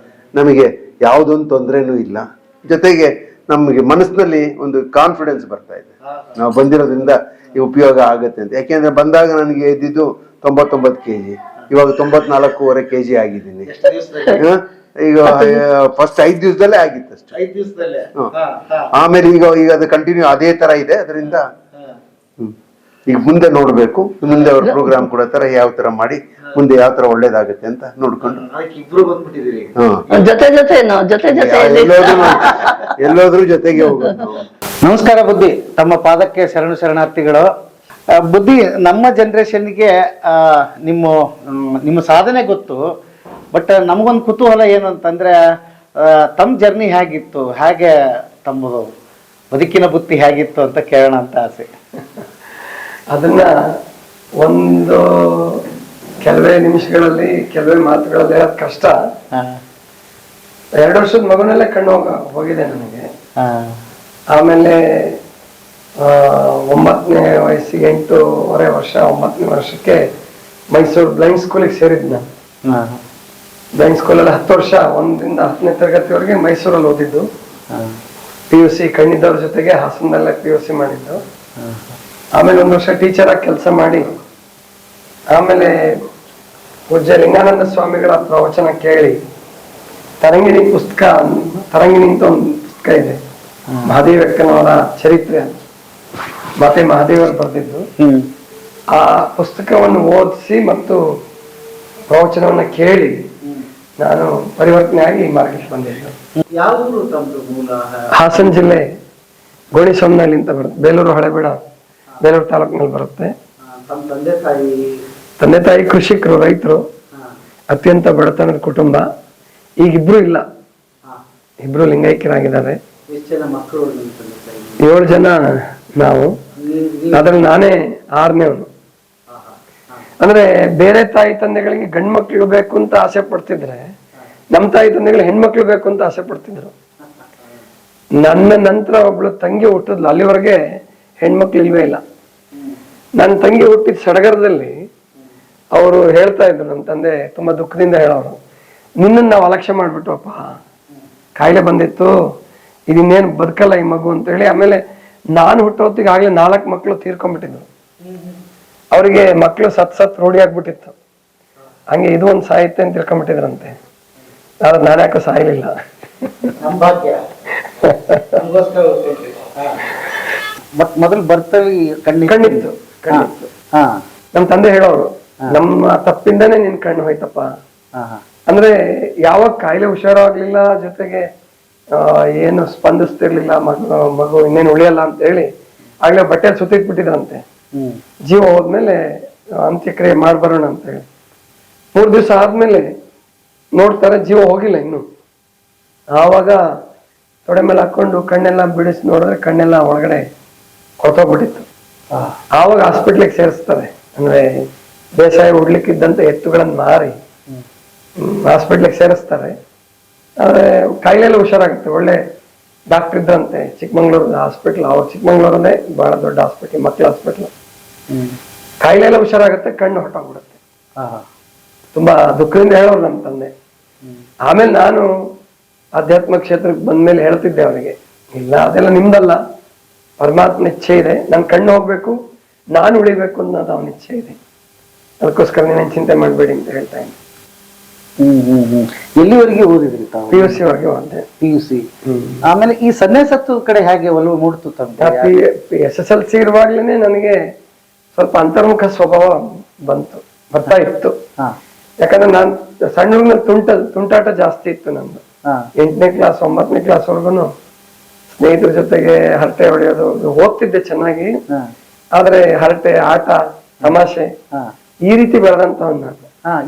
I: ನಮಗೆ ಯಾವುದೊಂದು ತೊಂದರೆನೂ ಇಲ್ಲ. ಜೊತೆಗೆ ನಮಗೆ ಮನಸ್ಸಿನಲ್ಲಿ ಒಂದು ಕಾನ್ಫಿಡೆನ್ಸ್ ಬರ್ತಾ ಇದೆ, ನಾವು ಬಂದಿರೋದ್ರಿಂದ ಈ ಉಪಯೋಗ ಆಗುತ್ತೆ ಅಂತ. ಯಾಕೆಂದ್ರೆ ಬಂದಾಗ ನನಗೆ ಇದ್ದಿದ್ದು 99 kg, ಇವಾಗ 94.5 kg ಆಗಿದ್ದೀನಿ. ಈಗ ಫಸ್ಟ್ 5 ದಿವಸದಲ್ಲೇ ಆಗಿತ್ತು ಅಷ್ಟೇ.
E: 5 ದಿವಸದಲ್ಲೇ.
I: ಆಮೇಲೆ ಈಗ ಅದು ಕಂಟಿನ್ಯೂ ಅದೇ ತರ ಇದೆ. ಅದರಿಂದ ಈಗ ಮುಂದೆ ನೋಡ್ಬೇಕು, ಮುಂದೆ ಅವ್ರ ಪ್ರೋಗ್ರಾಮ್ ಕೊಡೋ ತರ ಯಾವ ತರ ಮಾಡಿ ಮುಂದೆ ಯಾವ ತರ ಒಳ್ಳೇದಾಗುತ್ತೆ ಅಂತ ನೋಡ್ಕೊಂಡು
E: ಇಬ್ರು ಬಂದ್ಬಿಟ್ಟಿದ್ದೀರಿ.
H: ಜೊತೆ ಜೊತೆ
I: ಎಲ್ಲೋದ್ರೂ ಜೊತೆಗೆ ಹೋಗೋದು.
E: ನಮಸ್ಕಾರ ಬುದ್ಧಿ, ತಮ್ಮ ಪಾದಕ್ಕೆ ಶರಣಾರ್ಥಿಗಳು. ಬುದ್ಧಿ, ನಮ್ಮ ಜನರೇಷನ್ಗೆ ನಿಮ್ಮ ಸಾಧನೆ ಗೊತ್ತು. ಬಟ್ ನಮಗೊಂದು ಕುತೂಹಲ ಏನು ಅಂತಂದ್ರೆ, ತಮ್ಮ ಜರ್ನಿ ಹೇಗಿತ್ತು, ಹೇಗೆ ತಮ್ಮ ಬದುಕಿನ ಬುತ್ತಿ ಹೇಗಿತ್ತು ಅಂತ ಕೇಳೋಣ ಅಂತ ಆಸೆ.
A: ಅದನ್ನ ಒಂದು ಕೆಲವೇ ನಿಮಿಷಗಳಲ್ಲಿ, ಕೆಲವೇ ಮಾತುಗಳಲ್ಲಿ ಹೇಳೋದು ಕಷ್ಟ. 2 ವರ್ಷದ ಮಗುನಲ್ಲೇ ಕಣ್ಣು ಹೋಗಿದೆ ನನಗೆ. ಆಮೇಲೆ 9ನೇ ವಯಸ್ಸಿಗೆ 8.5 ವರ್ಷ, 9ನೇ ವರ್ಷಕ್ಕೆ ಮೈಸೂರು ಬ್ಲೈಂಡ್ ಸ್ಕೂಲಿಗೆ ಸೇರಿದ್ ನಾನು. ಬ್ಲೈಂಡ್ ಸ್ಕೂಲಲ್ಲಿ 10 ವರ್ಷ, 1ರಿಂದ 10ನೇ ತರಗತಿವರೆಗೆ ಮೈಸೂರಲ್ಲಿ ಓದಿದ್ದು. PUC ಕಣ್ಣಿದ್ದವ್ರ ಜೊತೆಗೆ ಹಾಸನದಲ್ಲೇ PUC ಮಾಡಿದ್ದು. ಆಮೇಲೆ 1 ವರ್ಷ ಟೀಚರ್ ಆಗಿ ಕೆಲಸ ಮಾಡಿ, ಆಮೇಲೆ ಪೂಜ್ಯ ಲಿಂಗಾನಂದ ಸ್ವಾಮಿಗಳ ಪ್ರವಚನ ಕೇಳಿ ತರಂಗಿಣಿ ಅಂತ ಒಂದು ಪುಸ್ತಕ ಇದೆ, ಮಹಾದೇವಕ್ಕನವರ ಚರಿತ್ರೆ, ಮತ್ತೆ ಮಹಾದೇವರು ಬರೆದಿದ್ದು. ಆ ಪುಸ್ತಕವನ್ನು ಓದಿಸಿ ಮತ್ತು ಪ್ರವಚನವನ್ನ ಕೇಳಿ ನಾನು ಪರಿವರ್ತನೆ ಆಗಿ ಈ ಮಾರ್ಗಕ್ಕೆ ಬಂದಿದ್ದು. ಹಾಸನ ಜಿಲ್ಲೆ ಗೋಣಿಸೊಮ್ಮನಹಳ್ಳಿ ಅಂತ ಬರುತ್ತೆ, ಬೇಲೂರು ಹಳೆಬೇಡ, ಬೇಲೂರು ತಾಲೂಕಿನಲ್ಲಿ ಬರುತ್ತೆ. ತಂದೆ ತಾಯಿ ಕೃಷಿಕರು, ರೈತರು, ಅತ್ಯಂತ ಬಡತನದ ಕುಟುಂಬ. ಈಗ ಇಬ್ರು ಇಲ್ಲ, ಇಬ್ರು ಲಿಂಗೈಕ್ಯರಾಗಿದ್ದಾರೆ. 7 ಜನ ನಾವು, ಅದ್ರಲ್ಲಿ ನಾನೇ 6ನೇವನು. ಅಂದ್ರೆ ಬೇರೆ ತಾಯಿ ತಂದೆಗಳಿಗೆ ಗಂಡು ಮಕ್ಳು ಬೇಕು ಅಂತ ಆಸೆ ಪಡ್ತಿದ್ರೆ, ನಮ್ಮ ತಾಯಿ ತಂದೆಗಳು ಹೆಣ್ಮಕ್ಳು ಬೇಕು ಅಂತ ಆಸೆ ಪಡ್ತಿದ್ರು. ನನ್ನ ನಂತರ ಒಬ್ಳು ತಂಗಿ ಹುಟ್ಟಿದ್ಲು, ಅಲ್ಲಿವರೆಗೆ ಹೆಣ್ಮಕ್ಳು ಇಲ್ವೇ ಇಲ್ಲ. ನನ್ನ ತಂಗಿ ಹುಟ್ಟಿದ ಸಡಗರದಲ್ಲಿ ಅವರು ಹೇಳ್ತಾ ಇದ್ರು, ನಮ್ಮ ತಂದೆ ತುಂಬಾ ದುಃಖದಿಂದ ಹೇಳೋರು, ನಿನ್ನನ್ನು ನಾವು ಅಲಕ್ಷ್ಯ ಮಾಡ್ಬಿಟ್ಟುವಪ್ಪ, ಕಾಯಿಲೆ ಬಂದಿತ್ತು, ಇದನ್ನೇನು ಬದುಕಲ್ಲ ಈ ಮಗು ಅಂತ ಹೇಳಿ. ಆಮೇಲೆ ನಾನು ಹುಟ್ಟೋತ್ತಿಗೆ ಆಗ್ಲೇ 4 ಮಕ್ಕಳು ತೀರ್ಕೊಂಡ್ಬಿಟ್ಟಿದ್ರು. ಅವರಿಗೆ ಮಕ್ಕಳು ಸತ್ ರೂಢಿ ಆಗ್ಬಿಟ್ಟಿತ್ತು. ಹಂಗೆ ಇದು ಒಂದು ಸಾಹಿತ್ಯ ಅಂತ ತಿಳ್ಕೊಂಡ್ಬಿಟ್ಟಿದ್ರಂತೆ. ನಾನು ಯಾಕೋ ಸಾಯಲಿಲ್ಲ.
E: ಮೊದಲು ಬರ್ತವೆ
A: ಕಣ್ಣಿತ್ತು. ನಮ್ ತಂದೆ ಹೇಳೋರು, ನಮ್ಮ ತಪ್ಪಿಂದಾನೇ ನಿನ್ ಕಣ್ಣು ಹೋಯ್ತಪ್ಪ. ಅಂದ್ರೆ ಯಾವಾಗ ಕಾಯಿಲೆ ಹುಷಾರಾಗ್ಲಿಲ್ಲ, ಜೊತೆಗೆ ಏನು ಸ್ಪಂದಿಸ್ತಿರ್ಲಿಲ್ಲ, ಮಗು ಇನ್ನೇನು ಉಳಿಯಲ್ಲ ಅಂತ ಹೇಳಿ ಆಗ್ಲೇ ಬಟ್ಟೆ ಸುತ್ತಿಟ್ಬಿಟ್ಟಿದ್ರಂತೆ. ಜೀವ ಹೋದ್ಮೇಲೆ ಅಂತ್ಯಕ್ರಿಯೆ ಮಾಡ್ಬರೋಣ ಅಂತ ಹೇಳಿ 3 ದಿವಸ ಆದ್ಮೇಲೆ ನೋಡ್ತಾರೆ, ಜೀವ ಹೋಗಿಲ್ಲ ಇನ್ನು. ಆವಾಗ ತೊಡೆ ಮೇಲೆ ಹಾಕೊಂಡು ಕಣ್ಣೆಲ್ಲ ಬಿಡಿಸಿ ನೋಡಿದ್ರೆ ಕಣ್ಣೆಲ್ಲ ಒಳಗಡೆ ಕೊಟ್ಟೋಗ್ಬಿಟ್ಟಿತ್ತು. ಆವಾಗ ಹಾಸ್ಪಿಟ್ಲಿಗೆ ಸೇರಿಸ್ತಾರೆ. ಅಂದ್ರೆ ಬೇಸಾಯ ಉಡ್ಲಿಕ್ಕಿದ್ದಂತ ಎತ್ತುಗಳನ್ನ ಮಾರಿ ಹಾಸ್ಪಿಟ್ಲಿಗೆ ಸೇರಿಸ್ತಾರೆ. ಆದ್ರೆ ಕಾಯಿಲೆ ಎಲ್ಲ ಹುಷಾರಾಗುತ್ತೆ. ಒಳ್ಳೆ ಡಾಕ್ಟರ್ ಇದ್ರಂತೆ ಚಿಕ್ಕಮಂಗ್ಳೂರ್ ಹಾಸ್ಪಿಟ್ಲ್, ಅವ್ರು ಚಿಕ್ಕಮಂಗ್ಳೂರಲ್ಲೇ ಬಹಳ ದೊಡ್ಡ ಹಾಸ್ಪಿಟ್ಲ್, ಮಕ್ಕಳ ಹಾಸ್ಪಿಟ್ಲ್. ಕಾಯಿಲೆ ಎಲ್ಲ ಹುಷಾರಾಗುತ್ತೆ, ಕಣ್ಣು ಹೊರಟೋಗ್ಬಿಡುತ್ತೆ. ತುಂಬಾ ದುಃಖದಿಂದ ಹೇಳೋರು ನಮ್ಮ ತಂದೆ. ಆಮೇಲೆ ನಾನು ಆಧ್ಯಾತ್ಮ ಕ್ಷೇತ್ರಕ್ಕೆ ಬಂದ್ಮೇಲೆ ಹೇಳ್ತಿದ್ದೆ ಅವನಿಗೆ, ಇಲ್ಲ ಅದೆಲ್ಲ ನಿಮ್ದಲ್ಲ, ಪರಮಾತ್ಮನ ಇಚ್ಛೆ ಇದೆ, ನನ್ ಕಣ್ಣು ಹೋಗ್ಬೇಕು, ನಾನು ಉಳಿಬೇಕು ಅನ್ನೋದು ಅವನ ಇಚ್ಛೆ ಇದೆ, ಅದಕ್ಕೋಸ್ಕರ ನೀವೇನ್ ಚಿಂತೆ ಮಾಡ್ಬೇಡಿ ಅಂತ ಹೇಳ್ತಾ ಇದ್ದೆ.
E: ಎಲ್ಲಿವರೆಗೆ ಓದಿದ್ರಿ ತಾವು?
A: PUC ವರೆಗೆ ಹೋದೆ.
E: PUC ಆಮೇಲೆ ಈ ಸನ್ಯಾಸತ್ವದ ಕಡೆ ಹೇಗೆ ಒಲವು ಮೂಡ್ತು ತಮಗೆ?
A: SSLC ಇರುವಾಗ್ಲೇನೆ ನನಗೆ ಸ್ವಲ್ಪ ಅಂತರ್ಮುಖ ಸ್ವಭಾವ ಬರ್ತಾ ಇತ್ತು. ಯಾಕಂದ್ರೆ ನಾನ್ ಸಣ್ಣ ತುಂಟಾಟ ಜಾಸ್ತಿ ಇತ್ತು ನಂದು. 8ನೇ ಕ್ಲಾಸ್ 9ನೇ ಕ್ಲಾಸ್ ವರ್ಗುನು ಸ್ನೇಹಿತರ ಜೊತೆಗೆ ಹರಟೆ ಹೊಡೆಯೋದು, ಓದ್ತಿದ್ದೆ ಚೆನ್ನಾಗಿ, ಆದ್ರೆ ಹರಟೆ, ಆಟ, ತಮಾಷೆ ಈ ರೀತಿ ಬೆಳೆದಂತವ್ ನಾನು.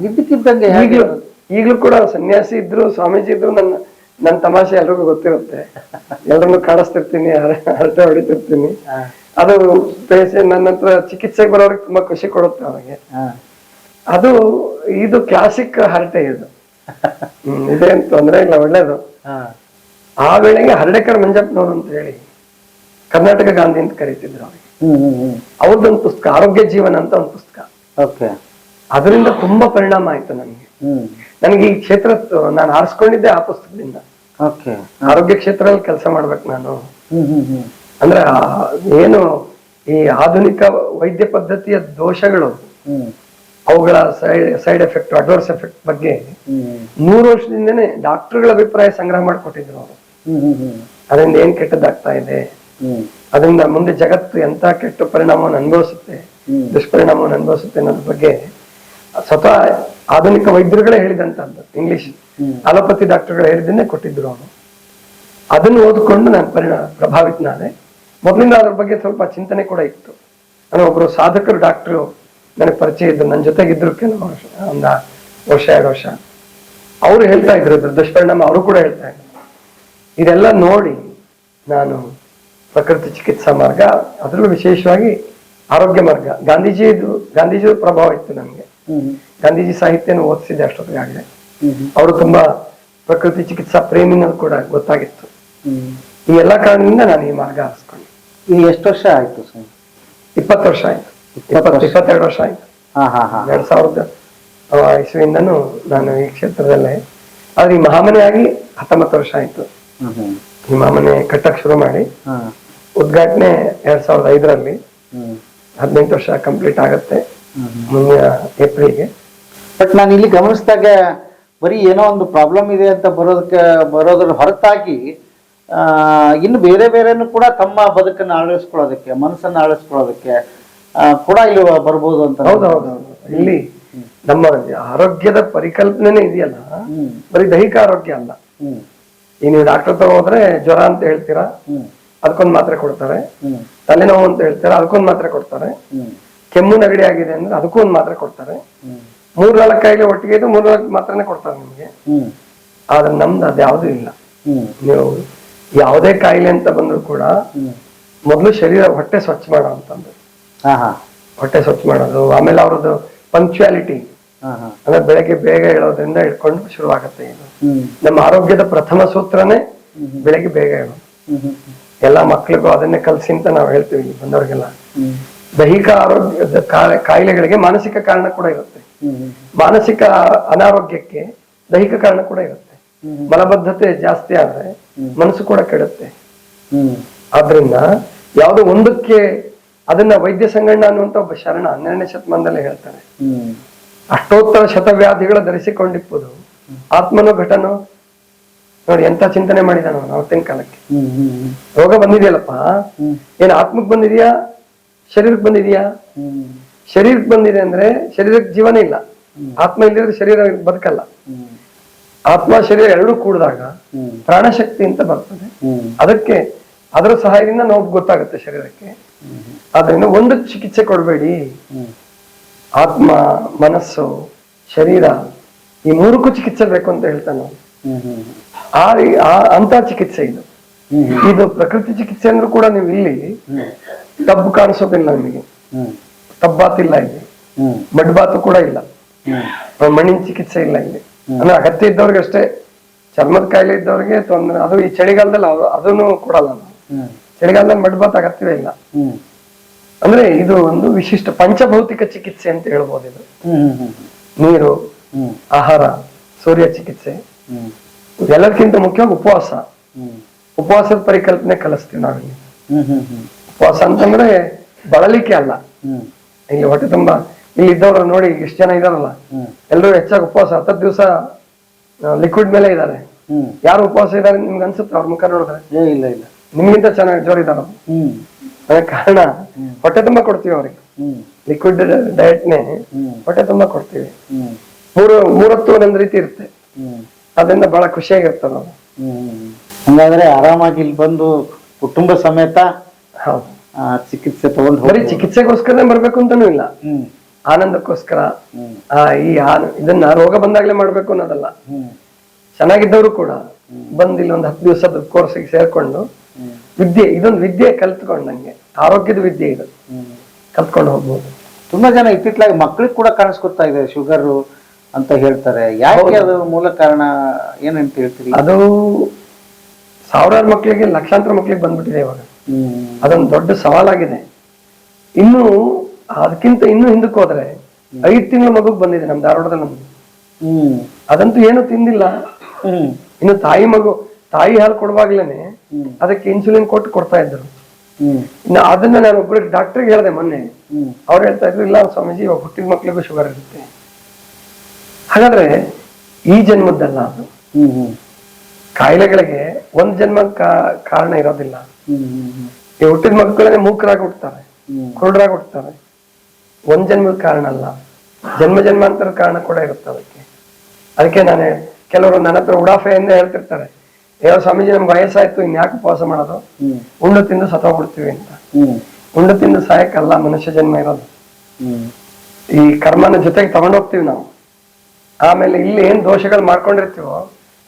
E: ಇದ್ದಕ್ಕಿದ್ದಂಗೆ
A: ಈಗ್ಲೂ ಕೂಡ ಸನ್ಯಾಸಿ ಇದ್ರು, ಸ್ವಾಮೀಜಿ ಇದ್ರು, ನನ್ನ ತಮಾಷೆ ಎಲ್ರಿಗೂ ಗೊತ್ತಿರುತ್ತೆ. ಎಲ್ರನ್ನು ಕಾಡಿಸ್ತಿರ್ತೀನಿ, ಹರಟೆ ಹೊಡಿತಿರ್ತೀನಿ. ಅದು ನನ್ನ ಹತ್ರ ಚಿಕಿತ್ಸೆಗೆ ಬರೋರಿಗೆ ತುಂಬಾ ಖುಷಿ ಕೊಡುತ್ತೆ ಅವರಿಗೆ. ಅದು ಇದು ಕ್ಲಾಸಿಕ್ ಹರಟೆ ಇದು. ಇದೇನ್ ತೊಂದ್ರೆ ಇಲ್ಲ, ಒಳ್ಳೇದು. ಆ ವೇಳೆಗೆ ಹರ್ಡೇಕರ್ ಮಂಜಪ್ಪನವರು ಅಂತ ಹೇಳಿ ಕರ್ನಾಟಕ ಗಾಂಧಿ ಅಂತ ಕರೀತಿದ್ರು ಅವ್ರಿಗೆ. ಅವ್ರದ್ದೊಂದು ಪುಸ್ತಕ ಆರೋಗ್ಯ ಜೀವನ ಅಂತ ಒಂದು ಪುಸ್ತಕ, ಅದರಿಂದ ತುಂಬಾ ಪರಿಣಾಮ ಆಯ್ತು ನನಗೆ ಈ ಕ್ಷೇತ್ರ ನಾನು ಆರಿಸ್ಕೊಂಡಿದ್ದೆ ಆ ಪುಸ್ತಕದಿಂದ. ಆರೋಗ್ಯ ಕ್ಷೇತ್ರದಲ್ಲಿ ಕೆಲಸ ಮಾಡ್ಬೇಕು ನಾನು. ಅಂದ್ರೆ ಏನು ಈ ಆಧುನಿಕ ವೈದ್ಯ ಪದ್ಧತಿಯ ದೋಷಗಳು, ಅವುಗಳ ಸೈಡ್ ಎಫೆಕ್ಟ್, ಅಡ್ವರ್ಸ್ ಎಫೆಕ್ಟ್ ಬಗ್ಗೆ 100 ವರ್ಷದಿಂದನೇ ಡಾಕ್ಟರ್ಗಳ ಅಭಿಪ್ರಾಯ ಸಂಗ್ರಹ ಮಾಡಿಕೊಟ್ಟಿದ್ರು ಅವರು. ಅದರಿಂದ ಏನ್ ಕೆಟ್ಟದ್ದಾಗ್ತಾ ಇದೆ, ಅದರಿಂದ ಮುಂದೆ ಜಗತ್ತು ಎಂತ ಕೆಟ್ಟ ಪರಿಣಾಮವನ್ನು ಅನುಭವಿಸುತ್ತೆ, ದುಷ್ಪರಿಣಾಮವನ್ನು ಅನುಭವಿಸುತ್ತೆ ಅನ್ನೋದ್ರ ಬಗ್ಗೆ ಸ್ವತಃ ಆಧುನಿಕ ವೈದ್ಯರುಗಳೇ ಹೇಳಿದಂತದ್ದು. ಇಂಗ್ಲಿಷ್ ಅಲೋಪತಿ ಡಾಕ್ಟರ್ಗಳು ಹೇಳಿದ್ದನ್ನೇ ಕೊಟ್ಟಿದ್ರು ಅವರು. ಅದನ್ನು ಓದ್ಕೊಂಡು ನಾನು ಪ್ರಭಾವಿತನಾದೆ. ಮೊದಲಿಂದ ಅದ್ರ ಬಗ್ಗೆ ಸ್ವಲ್ಪ ಚಿಂತನೆ ಕೂಡ ಇತ್ತು. ನಾನು ಒಬ್ರು ಸಾಧಕರು ಡಾಕ್ಟರು ನನಗೆ ಪರಿಚಯ ಇದ್ರು, ನನ್ನ ಜೊತೆಗಿದ್ರು ಕೆಲವು ವರ್ಷ, 1 ವರ್ಷ 2 ವರ್ಷ. ಅವರು ಹೇಳ್ತಾ ಇದ್ರು ಇದ್ರ ದುಷ್ಪರಿಣಾಮ, ಅವರು ಕೂಡ ಹೇಳ್ತಾ ಇದ್ರು. ಇದೆಲ್ಲ ನೋಡಿ ನಾನು ಪ್ರಕೃತಿ ಚಿಕಿತ್ಸಾ ಮಾರ್ಗ, ಅದರಲ್ಲೂ ವಿಶೇಷವಾಗಿ ಆರೋಗ್ಯ ಮಾರ್ಗ, ಗಾಂಧೀಜಿಯ ಪ್ರಭಾವ ಇತ್ತು ನನಗೆ. ಗಾಂಧೀಜಿ ಸಾಹಿತ್ಯನ ಓದಿಸಿದೆ ಅಷ್ಟೊತ್ತಿಗಾಗಲೇ. ಅವರು ತುಂಬಾ ಪ್ರಕೃತಿ ಚಿಕಿತ್ಸಾ ಪ್ರೇಮಿನೂ ಕೂಡ ಗೊತ್ತಾಗಿತ್ತು. ಈ ಎಲ್ಲಾ ಕಾರಣದಿಂದ ನಾನು ಈ ಮಾರ್ಗ ಆರಿಸ್ಕೊಂಡೆ.
E: ಈಗ ಎಷ್ಟು ವರ್ಷ ಆಯ್ತು?
A: 20 ವರ್ಷ ಆಯ್ತು, 22 ವರ್ಷ ಆಯ್ತು. 2000 ಇಸ್ವಿಯಿಂದನೂ ನಾನು ಈ ಕ್ಷೇತ್ರದಲ್ಲೇ. ಆದ್ರೆ ಈ ಮಹಾಮನೆ ಆಗಿ 19 ವರ್ಷ ಆಯ್ತು. ಈ ಮಹಾಮನೆ ಕಟ್ಟಕ್ ಶುರು ಮಾಡಿ ಉದ್ಘಾಟನೆ 2005ರಲ್ಲಿ, 18 ವರ್ಷ ಕಂಪ್ಲೀಟ್ ಆಗತ್ತೆ ಮುಂದಿನ ಏಪ್ರಿಲ್ಗೆ.
E: ಬಟ್ ನಾನು ಇಲ್ಲಿ ಗಮನಿಸಿದಾಗ ಬರೀ ಏನೋ ಒಂದು ಪ್ರಾಬ್ಲಮ್ ಇದೆ ಅಂತ ಬರೋದ್ರ ಹೊರತಾಗಿ ಇನ್ನು ಬೇರೆ ಬೇರೆನು ಕೂಡ ತಮ್ಮ ಬದುಕನ್ನು ಅಳವಡಿಸ್ಕೊಳ್ಳೋದಕ್ಕೆ, ಮನಸ್ಸನ್ನು ಅಳವಡಿಸ್ಕೊಳ್ಳೋದಕ್ಕೆ ಕೂಡ ಇಲ್ಲಿ ಬರ್ಬೋದು ಅಂತ.
A: ಹೌದೌದು, ಇಲ್ಲಿ ನಮ್ಮ ಆರೋಗ್ಯದ ಪರಿಕಲ್ಪನೆ ಇದೆಯಲ್ಲ, ಬರೀ ದೈಹಿಕ ಆರೋಗ್ಯ ಅಲ್ಲ. ಈಗ ನೀವು ಡಾಕ್ಟರ್ ಹತ್ರ ಹೋದ್ರೆ ಜ್ವರ ಅಂತ ಹೇಳ್ತೀರಾ, ಅದಕ್ಕೊಂದು ಮಾತ್ರೆ ಕೊಡ್ತಾರೆ. ತಲೆನೋವು ಅಂತ ಹೇಳ್ತೀರಾ, ಅದಕ್ಕೊಂದು ಮಾತ್ರೆ ಕೊಡ್ತಾರೆ. ಕೆಮ್ಮು ನೆಗಡಿ ಆಗಿದೆ ಅಂದ್ರೆ ಅದಕ್ಕೂ ಒಂದು ಮಾತ್ರೆ ಕೊಡ್ತಾರೆ. 3-4 ಕಾಯಿಲೆ ಒಟ್ಟಿಗೆ ಇದು 3-4 ಮಾತ್ರನೇ ಕೊಡ್ತಾರೆ ನಿಮ್ಗೆ. ಆದ್ರೆ ನಮ್ದು ಅದ್ಯಾವುದೂ ಇಲ್ಲ. ನೀವು ಯಾವುದೇ ಕಾಯಿಲೆ ಅಂತ ಬಂದ್ರು ಕೂಡ ಮೊದಲು ಶರೀರ, ಹೊಟ್ಟೆ ಸ್ವಚ್ಛ ಮಾಡೋ ಅಂತಂದು, ಹೊಟ್ಟೆ ಸ್ವಚ್ಛ ಮಾಡೋದು. ಆಮೇಲೆ ಅವ್ರದ್ದು ಪಂಕ್ಚುಯಾಲಿಟಿ, ಅಂದ್ರೆ ಬೆಳಗ್ಗೆ ಬೇಗ ಹೇಳೋದ್ರಿಂದ ಇಟ್ಕೊಂಡು ಶುರುವಾಗತ್ತೆ. ಇದು ನಮ್ಮ ಆರೋಗ್ಯದ ಪ್ರಥಮ ಸೂತ್ರನೇ ಬೆಳಗ್ಗೆ ಬೇಗ ಹೇಳೋದು. ಎಲ್ಲಾ ಮಕ್ಳಿಗೂ ಅದನ್ನೇ ಕಲ್ಸಿ ಅಂತ ನಾವು ಹೇಳ್ತೀವಿ ಬಂದವ್ರಿಗೆಲ್ಲ. ದೈಹಿಕ ಆರೋಗ್ಯದ ಕಾಯಿಲೆಗಳಿಗೆ ಮಾನಸಿಕ ಕಾರಣ ಕೂಡ ಇರುತ್ತೆ. ಮಾನಸಿಕ ಅನಾರೋಗ್ಯಕ್ಕೆ ದೈಹಿಕ ಕಾರಣ ಕೂಡ ಇರುತ್ತೆ. ಮಲಬದ್ಧತೆ ಜಾಸ್ತಿ ಆದ್ರೆ ಮನಸ್ಸು ಕೂಡ ಕೆಡುತ್ತೆ. ಆದ್ರಿಂದ ಯಾವುದೋ ಒಂದಕ್ಕೆ ಅದನ್ನ ವೈದ್ಯ ಸಂಗಣ್ಣ ಅನ್ನುವಂತ ಒಬ್ಬ ಶರಣ 12ನೇ ಶತಮಾನದಲ್ಲೇ ಹೇಳ್ತಾರೆ, ಅಷ್ಟೋತ್ತರ ಶತವ್ಯಾಧಿಗಳ ಧರಿಸಿಕೊಂಡಿಪ್ಪುದು ಆತ್ಮನೋ ಘಟನೋ. ನೋಡಿ ಎಂತ ಚಿಂತನೆ ಮಾಡಿದ ನಾವು ಅವತ್ತಿನ ಕಾಲಕ್ಕೆ. ರೋಗ ಬಂದಿದೆಯಲ್ಲಪ್ಪ, ಏನ್ ಆತ್ಮಕ್ ಬಂದಿದ್ಯಾ, ಶರೀರಕ್ಕೆ ಬಂದಿದ್ಯಾ? ಶರೀರಕ್ಕೆ ಬಂದಿದೆ ಅಂದ್ರೆ ಶರೀರಕ್ಕೆ ಜೀವನ ಇಲ್ಲ. ಆತ್ಮ ಇಲ್ಲದ್ರೆ ಶರೀರ ಬದುಕಲ್ಲ. ಆತ್ಮ ಶರೀರ ಎರಡೂ ಕೂಡಿದಾಗ ಪ್ರಾಣಶಕ್ತಿ ಅಂತ ಬರ್ತದೆ. ಅದಕ್ಕೆ ಅದರ ಸಹಾಯದಿಂದ ನೋವು ಗೊತ್ತಾಗುತ್ತೆ ಶರೀರಕ್ಕೆ. ಆದ್ರಿಂದ ಒಂದು ಚಿಕಿತ್ಸೆ ಕೊಡ್ಬೇಡಿ, ಆತ್ಮ, ಮನಸ್ಸು, ಶರೀರ ಈ 3ಕ್ಕೂ ಚಿಕಿತ್ಸೆ ಬೇಕು ಅಂತ ಹೇಳ್ತಾನೆ. ಅಂತ ಚಿಕಿತ್ಸೆ ಇದು. ಇದು ಪ್ರಕೃತಿ ಚಿಕಿತ್ಸೆ ಅಂದ್ರೂ ಕೂಡ ನೀವು ಇಲ್ಲಿ ತಬ್ಬು ಕಾಣಿಸೋದಿಲ್ಲ, ನಿಮಗೆ ತಬ್ಬಾತಿಲ್ಲ ಇಲ್ಲಿ. ಮಡ್ಬಾತು ಕೂಡ ಇಲ್ಲ, ಮಣ್ಣಿನ ಚಿಕಿತ್ಸೆ ಇಲ್ಲ ಇಲ್ಲಿ. ಅಂದ್ರೆ ಅಗತ್ಯ ಇದ್ದವ್ರಿಗೆ ಅಷ್ಟೇ, ಚರ್ಮದ ಕಾಯಿಲೆ ಇದ್ದವ್ರಿಗೆ ತೊಂದ್ರೆ. ಅದು ಈ ಚಳಿಗಾಲದಲ್ಲಿ ಅದನ್ನು ಕೊಡಲ್ಲ ನಾವು. ಚಳಿಗಾಲದಲ್ಲಿ ಮಡ್ಬಾತ್ ಅಗತ್ಯವೇ ಇಲ್ಲ. ಅಂದ್ರೆ ಇದು ಒಂದು ವಿಶಿಷ್ಟ ಪಂಚಭೌತಿಕ ಚಿಕಿತ್ಸೆ ಅಂತ ಹೇಳ್ಬೋದು. ಇದು ನೀರು, ಆಹಾರ, ಸೂರ್ಯ ಚಿಕಿತ್ಸೆ, ಎಲ್ಲದಕ್ಕಿಂತ ಮುಖ್ಯವಾಗಿ ಉಪವಾಸ. ಉಪವಾಸದ ಪರಿಕಲ್ಪನೆ ಕಲಿಸ್ತೀವಿ ನಾವಿಲ್ಲಿ. ಉಪವಾಸ ಅಂತಂದ್ರೆ ಬಳಲಿಕೆ ಅಲ್ಲ. ಇಲ್ಲಿ ಹೊಟ್ಟೆ ತುಂಬಾ ಇಲ್ಲಿ ಇದ್ದವ್ರು ನೋಡಿ ಎಷ್ಟು ಜನ ಇದಾರಲ್ಲ, ಎಲ್ಲರೂ ಹೆಚ್ಚಾಗಿ ಉಪವಾಸ 10 ದಿವಸ ಲಿಕ್ವಿಡ್ ಮೇಲೆ ಇದ್ದಾರೆ. ಯಾರು ಉಪವಾಸ ಇದ್ದಾರೆ ನಿಮ್ಗೆ ಅನ್ಸುತ್ತೆ ಅವ್ರ ಮುಖ ನೋಡಿದ್ರೆ?
E: ಇಲ್ಲ ಇಲ್ಲ,
A: ನಿಮ್ಗಿಂತ ಚೆನ್ನಾಗಿ ಜೋರ್ ಇದಾರ. ಅದಕ್ಕೆ ಕಾರಣ ಹೊಟ್ಟೆ ತುಂಬಾ ಕೊಡ್ತೀವಿ ಅವ್ರಿಗೆ. ಲಿಕ್ವಿಡ್ ಡಯಟ್ನೇ ಹೊಟ್ಟೆ ತುಂಬಾ ಕೊಡ್ತೀವಿ. ಮೂರೊತ್ತು ಒಂದೊಂದ್ ರೀತಿ ಇರುತ್ತೆ. ಅದರಿಂದ ಬಹಳ ಖುಷಿಯಾಗಿರ್ತಾರೆ ಅವ್ರು.
E: ಹಂಗಾದ್ರೆ ಆರಾಮಾಗಿ ಇಲ್ಲಿ ಬಂದು ಕುಟುಂಬ ಸಮೇತ
A: ಹೌದು,
E: ಚಿಕಿತ್ಸೆ ತಗೊಂಡು
A: ಬರೀ ಚಿಕಿತ್ಸೆಗೋಸ್ಕರನೇ ಬರ್ಬೇಕು ಅಂತಾನೂ ಇಲ್ಲ, ಆನಂದಕ್ಕೋಸ್ಕರ. ಇದನ್ನ ರೋಗ ಬಂದಾಗ್ಲೇ ಮಾಡ್ಬೇಕು ಅನ್ನೋದಲ್ಲ. ಚೆನ್ನಾಗಿದ್ದವರು ಕೂಡ ಬಂದು ಇಲ್ಲಿ ಒಂದು 10 ದಿವಸದ ಕೋರ್ಸಿಗೆ ಸೇರ್ಕೊಂಡು ಇದೊಂದು ವಿದ್ಯೆ ಕಲ್ತ್ಕೊಂಡಂಗೆ, ಆರೋಗ್ಯದ ವಿದ್ಯೆ ಇದು, ಕಲ್ತ್ಕೊಂಡು ಹೋಗ್ಬೋದು.
E: ತುಂಬಾ ಜನ ಇತ್ತಿತ್ತಲಾಗಿ ಮಕ್ಳಿಗೆ ಕೂಡ ಕಾಣಿಸ್ಕೊತಾ ಇದೆ ಶುಗರ್ ಅಂತ ಹೇಳ್ತಾರೆ. ಯಾಕೆ ಅದು ಮೂಲ ಕಾರಣ ಏನಂತ ಹೇಳ್ತೀರಿ?
A: ಅದು ಸಾವಿರಾರು ಮಕ್ಕಳಿಗೆ, ಲಕ್ಷಾಂತರ ಮಕ್ಕಳಿಗೆ ಬಂದ್ಬಿಟ್ಟಿದೆ ಇವಾಗ. ಅದೊಂದು ದೊಡ್ಡ ಸವಾಲಾಗಿದೆ. ಇನ್ನು ಅದಕ್ಕಿಂತ ಇನ್ನು ಹಿಂದಕ್ಕೆ ಹೋದ್ರೆ 5 ತಿಂಗಳ ಮಗುಗ್ ಬಂದಿದೆ ನಮ್ ಧಾರವಾಡದಲ್ಲಿ ನಮ್ದು. ಅದಂತೂ ಏನು ತಿಂದಿಲ್ಲ. ಇನ್ನು ತಾಯಿ ಹಾಲು ಕೊಡುವಾಗ್ಲೇನೆ ಅದಕ್ಕೆ ಇನ್ಸುಲಿನ್ ಕೊಟ್ಟು ಕೊಡ್ತಾ ಇದ್ರು. ಇನ್ನು ಅದನ್ನ ನಾನು ಒಬ್ಬರಿಗೆ ಡಾಕ್ಟರ್ಗೆ ಹೇಳಿದೆ ಮೊನ್ನೆ. ಅವ್ರು ಹೇಳ್ತಾ ಇದ್ರು, ಇಲ್ಲ ಸ್ವಾಮೀಜಿ ಇವಾಗ ಹುಟ್ಟಿದ ಮಕ್ಳಿಗೂ ಶುಗರ್ ಇರುತ್ತೆ. ಹಾಗಾದ್ರೆ ಈ ಜನ್ಮದ್ದಲ್ಲ ಅದು. ಕಾಯಿಲೆಗಳಿಗೆ ಒಂದ್ ಜನ್ಮ ಕಾರಣ ಇರೋದಿಲ್ಲ. ಈ ಹುಟ್ಟಿದ ಮಕ್ಕಳೇ ಮೂಕರಾಗಿ ಹುಟ್ಟುತ್ತಾರೆ, ಕುರುಡರಾಗಿ ಹುಟ್ಟುತ್ತಾರೆ. ಒಂದ್ ಜನ್ಮದ ಕಾರಣ ಅಲ್ಲ, ಜನ್ಮಾಂತರ ಕಾರಣ ಕೂಡ ಇರುತ್ತೆ ಅದಕ್ಕೆ ನಾನು ಕೆಲವರು ನನ್ನ ಹತ್ರ ಉಡಾಫೆಯಿಂದ ಹೇಳ್ತಿರ್ತಾರೆ, ಸ್ವಾಮೀಜಿ ನಮ್ಗೆ ವಯಸ್ಸಾಯ್ತು, ಇನ್ಯಾಕೆ ಉಪವಾಸ ಮಾಡೋದು, ಉಂಡು ತಿಂದು ಸತ್ತೋಗ್ಬಿಡ್ತೀವಿ ಅಂತ. ಉಂಡು ತಿಂದು ಸಾಯಕ್ಕಲ್ಲ ಮನುಷ್ಯ ಜನ್ಮ ಇರೋದು. ಈ ಕರ್ಮನ ಜೊತೆಗೆ ತಗೊಂಡೋಗ್ತೀವಿ ನಾವು. ಆಮೇಲೆ ಇಲ್ಲಿ ಏನ್ ದೋಷಗಳು ಮಾಡ್ಕೊಂಡಿರ್ತೀವೋ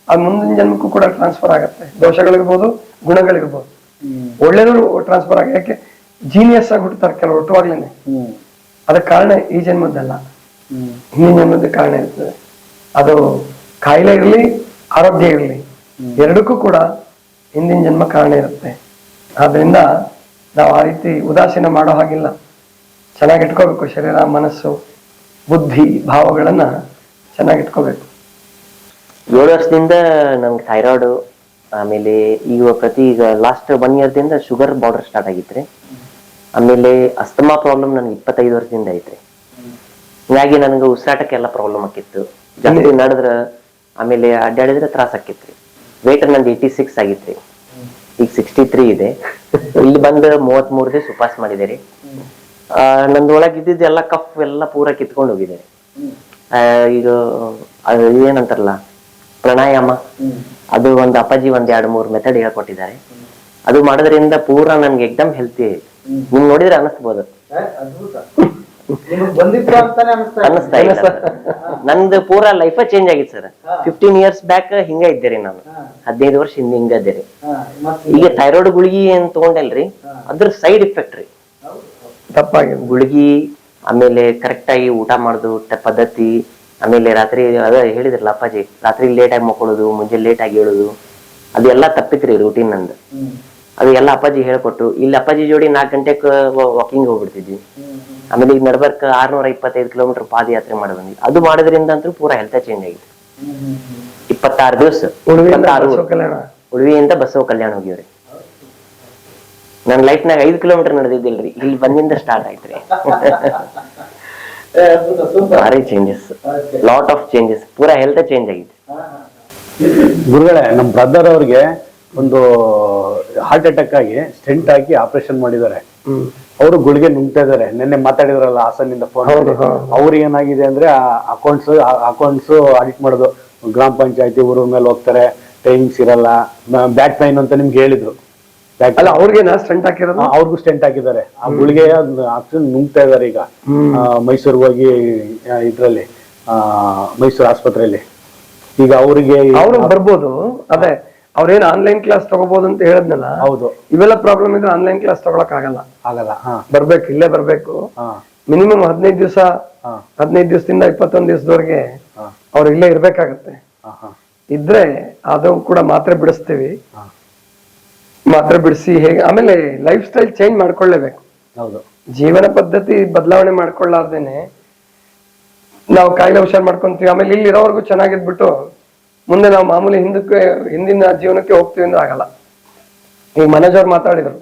A: ಅದು ಮುಂದಿನ ಜನ್ಮಕ್ಕೂ ಕೂಡ ಟ್ರಾನ್ಸ್ಫರ್ ಆಗತ್ತೆ. ದೋಷಗಳಿರ್ಬೋದು, ಗುಣಗಳಿರ್ಬೋದು. ಒಳ್ಳೇದು ಟ್ರಾನ್ಸ್ಫರ್ ಆಗ, ಯಾಕೆ ಜೀನಿಯಸ್ ಆಗಿ ಹುಟ್ಟುತ್ತಾರೆ ಕೆಲವರು ಹುಟ್ಟುವಾಗ್ಲೇನೆ. ಅದಕ್ಕೆ ಕಾರಣ ಈ ಜನ್ಮದ್ದಲ್ಲ, ಹಿಂದಿನ ಜನ್ಮದ ಕಾರಣ ಇರ್ತದೆ. ಅದು ಕಾಯಿಲೆ ಇರಲಿ, ಆರೋಗ್ಯ ಇರಲಿ, ಎರಡಕ್ಕೂ ಕೂಡ ಹಿಂದಿನ ಜನ್ಮ ಕಾರಣ ಇರುತ್ತೆ. ಆದ್ರಿಂದ ನಾವು ಆ ರೀತಿ ಉದಾಸೀನ ಮಾಡೋ ಹಾಗಿಲ್ಲ. ಚೆನ್ನಾಗಿ ಇಟ್ಕೋಬೇಕು ಶರೀರ, ಮನಸ್ಸು, ಬುದ್ಧಿ, ಭಾವಗಳನ್ನ ಚೆನ್ನಾಗಿ ಇಟ್ಕೋಬೇಕು.
B: 7 ವರ್ಷದಿಂದ ನಮ್ಗೆ ಥೈರಾಯ್ಡ್, ಆಮೇಲೆ ಈಗ ಲಾಸ್ಟ್ 1 ಇಯರ್ದಿಂದ ಶುಗರ್ ಬಾರ್ಡರ್ ಸ್ಟಾರ್ಟ್ ಆಗಿತ್ರಿ. ಆಮೇಲೆ ಅಸ್ತಮಾ ಪ್ರಾಬ್ಲಮ್ ನನ್ಗೆ 25 ವರ್ಷದಿಂದ ಐತ್ರಿ. ಹಿಂಗಾಗಿ ನನಗೆ ಉಸಿರಾಟಕ್ಕೆಲ್ಲ ಪ್ರಾಬ್ಲಮ್ ಆಕಿತ್ತು. ಜಾಸ್ತಿ ನಡೆದ್ರ ಆಮೇಲೆ ಅಡ್ಡಾಡಿದ್ರೆ ತ್ರಾಸ ಆಕಿತ್ರಿ. ವೇಟ್ ನಂದು 86 ಆಗಿತ್ರಿ, ಈಗ 63 ಇದೆ. ಇಲ್ಲಿ ಬಂದು 33 ದಿವಸ ಉಪವಾಸ ಮಾಡಿದೆ. ನಂದು ಒಳಗಿದ್ದಿದ್ದು ಎಲ್ಲ ಕಫ್ ಎಲ್ಲ ಪೂರ ಕಿತ್ಕೊಂಡು ಹೋಗಿದೆ. ಈಗ ಅದು ಏನಂತಾರಲ್ಲ ಪ್ರಾಣಾಯಾಮ, ಅದು ಒಂದು ಅಪ್ಪಾಜಿ 1-2-3 ಮೆಥಡ್ ಹೇಳ್ಕೊಟ್ಟಿದ್ದಾರೆ. ಅದು ಮಾಡೋದ್ರಿಂದ ಪೂರ ನನ್ಗೆ ಎಕ್ದಮ್ ಹೆಲ್ತಿ. ನಿಮ್ ನೋಡಿದ್ರೆ ಅನಿಸ್ಬೋದು, ಅನ್ನಿಸ್ತಾ ಇಲ್ಲ. ನಂದು ಪೂರ ಲೈಫ್ ಚೇಂಜ್ ಆಗಿತ್ತು ಸರ್. 15 ಇಯರ್ಸ್ ಬ್ಯಾಕ್ ಹಿಂಗ ಇದ್ದೇರಿ ನಾನು, 15 ವರ್ಷ ಹಿಂಗ ಇದ್ದೇರಿ. ಈಗ ಥೈರಾಯ್ಡ್ ಗುಳಿಗಿ ಏನ್ ತಗೊಂಡಲ್ರಿ, ಅದ್ರ ಸೈಡ್ ಇಫೆಕ್ಟ್ ರೀ
A: ತಪ್ಪಾಗಿ
B: ಗುಳಿಗಿ. ಆಮೇಲೆ ಕರೆಕ್ಟ್ ಆಗಿ ಊಟ ಮಾಡುದು ಪದ್ಧತಿ, ಆಮೇಲೆ ರಾತ್ರಿ ಅದ ಹೇಳಿದ್ರಲ್ಲ ಅಪ್ಪಾಜಿ, ರಾತ್ರಿ ಲೇಟ್ ಆಗಿ ಮಕ್ಕೊಳ್ಳೋದು, ಮುಂಜಾನೆ ಲೇಟ್ ಆಗಿ ಹೇಳುದು, ಅದೆಲ್ಲ ತಪ್ಪಿತ್ರಿ ರೂಟೀನ್ ನಂದು. ಅದು ಎಲ್ಲ ಅಪ್ಪಾಜಿ ಹೇಳ್ಕೊಟ್ರು. ಇಲ್ಲಿ ಅಪ್ಪಾಜಿ ಜೋಡಿ 4 ಗಂಟೆಗೆ ವಾಕಿಂಗ್ ಹೋಗ್ಬಿಡ್ತಿದ್ವಿ. ಆಮೇಲೆ ಈಗ ನಡ್ಬರ್ಕ್ 625 ಕಿಲೋಮೀಟರ್ ಪಾದಯಾತ್ರೆ ಮಾಡಿ ಬಂದ್ವಿ. ಅದು ಮಾಡೋದ್ರಿಂದ ಅಂತೂ ಪೂರಾ ಹೆಲ್ತ್ ಚೇಂಜ್ ಆಗಿದೆ. 26 ದಿವಸ ಉಳ್ವಿಯಿಂದ ಬಸವ ಕಲ್ಯಾಣ ಹೋಗಿವ್ರಿ. ನನ್ನ ಲೈಫ್ನಾಗ 5 ಕಿಲೋಮೀಟರ್ ನಡೆದಿದ್ದಿಲ್ರಿ, ಇಲ್ಲಿ ಬಂದಿಂದ ಸ್ಟಾರ್ಟ್ ಆಯ್ತ್ರಿ. ಭಾರಿ ಚೇಂಜಸ್, ಲಾಟ್ ಆಫ್ ಚೇಂಜಸ್, ಪೂರಾ ಹೆಲ್ತ್ ಚೇಂಜ್ ಆಗಿದೆ.
J: ಗುರುಗಳೇ, ನಮ್ಮ ಬ್ರದರ್ ಅವ್ರಿಗೆ ಒಂದು ಹಾರ್ಟ್ ಅಟ್ಯಾಕ್ ಆಗಿ ಸ್ಟೆಂಟ್ ಹಾಕಿ ಆಪರೇಷನ್ ಮಾಡಿದ್ದಾರೆ. ಅವರು ಗುಳಿಗೆ ನುಂಗ್ತಾ ಇದಾರೆ. ನಿನ್ನೆ ಮಾತಾಡಿದ್ರಲ್ಲ ಹಾಸನಿಂದ ಫೋನ್, ಅವ್ರಿಗೆ ಏನಾಗಿದೆ ಅಂದ್ರೆ ಅಕೌಂಟ್ಸ್ ಆಡಿಟ್ ಮಾಡೋದು, ಗ್ರಾಮ ಪಂಚಾಯತಿ ಊರ ಮೇಲೆ ಹೋಗ್ತಾರೆ, ಟೈಮಿಂಗ್ಸ್ ಇರಲ್ಲ, ಬ್ಯಾಕ್ ಪೈನ್ ಅಂತ ನಿಮ್ಗೆ ಹೇಳಿದ್ರು.
A: ಅವ್ರಿಗೆ ಸ್ಟೆಂಟ್ ಹಾಕಿರೋದು,
J: ಅವ್ರಿಗೂ ಸ್ಟೆಂಟ್ ಹಾಕಿದ್ದಾರೆ. ಆ ಗುಳಿಗೆ ನುಂಗ್ತಾ ಇದಾರೆ. ಈಗ ಮೈಸೂರಿಗೆ ಹೋಗಿ ಇದ್ರಲ್ಲಿ ಮೈಸೂರು ಆಸ್ಪತ್ರೆಯಲ್ಲಿ ಈಗ ಅವ್ರಿಗೆ
A: ಬರ್ಬೋದು. ಅದೇ ಅವ್ರೇನ್ ಆನ್ಲೈನ್ ಕ್ಲಾಸ್ ತಗೋಬಹುದು ಅಂತ ಹೇಳಿದ್ನಲ್ಲ.
J: ಹೌದು,
A: ಇವೆಲ್ಲ ಪ್ರಾಬ್ಲಮ್ ಇದ್ರೆ ಆನ್ಲೈನ್ ಕ್ಲಾಸ್ ತಗೊಳಕ್ ಆಗಲ್ಲ.
J: ಆಗಲ್ಲ,
A: ಬರ್ಬೇಕು, ಇಲ್ಲೇ ಬರ್ಬೇಕು. ಮಿನಿಮಮ್ 15 ದಿವಸ 15 ದಿವಸದಿಂದ 21 ದಿವಸದವರೆಗೆ ಅವ್ರು ಇಲ್ಲೇ ಇರ್ಬೇಕಾಗತ್ತೆ. ಇದ್ರೆ ಅದು ಕೂಡ ಮಾತ್ರೆ ಬಿಡಿಸ್ತೀವಿ. ಮಾತ್ರೆ ಬಿಡಿಸಿ ಹೇಗೆ ಆಮೇಲೆ ಲೈಫ್ ಸ್ಟೈಲ್ ಚೇಂಜ್ ಮಾಡ್ಕೊಳ್ಳೇಬೇಕು. ಜೀವನ ಪದ್ಧತಿ ಬದಲಾವಣೆ ಮಾಡ್ಕೊಳ್ಳಾರ್ದೇನೆ ನಾವು ಕಾಯಿಲೆ ಹುಷಾರ್ ಮಾಡ್ಕೊಂತೀವಿ. ಆಮೇಲೆ ಇಲ್ಲಿ ಇರೋವರೆಗೂ ಚೆನ್ನಾಗಿದ್ಬಿಟ್ಟು ಮುಂದೆ ನಾವು ಮಾಮೂಲಿ ಹಿಂದಿನ ಜೀವನಕ್ಕೆ ಹೋಗ್ತೀವಿ ಅಂದ್ರೆ ಆಗಲ್ಲ. ಈಗ ಮನೋಜ್ ಅವ್ರು ಮಾತಾಡಿದ್ರು,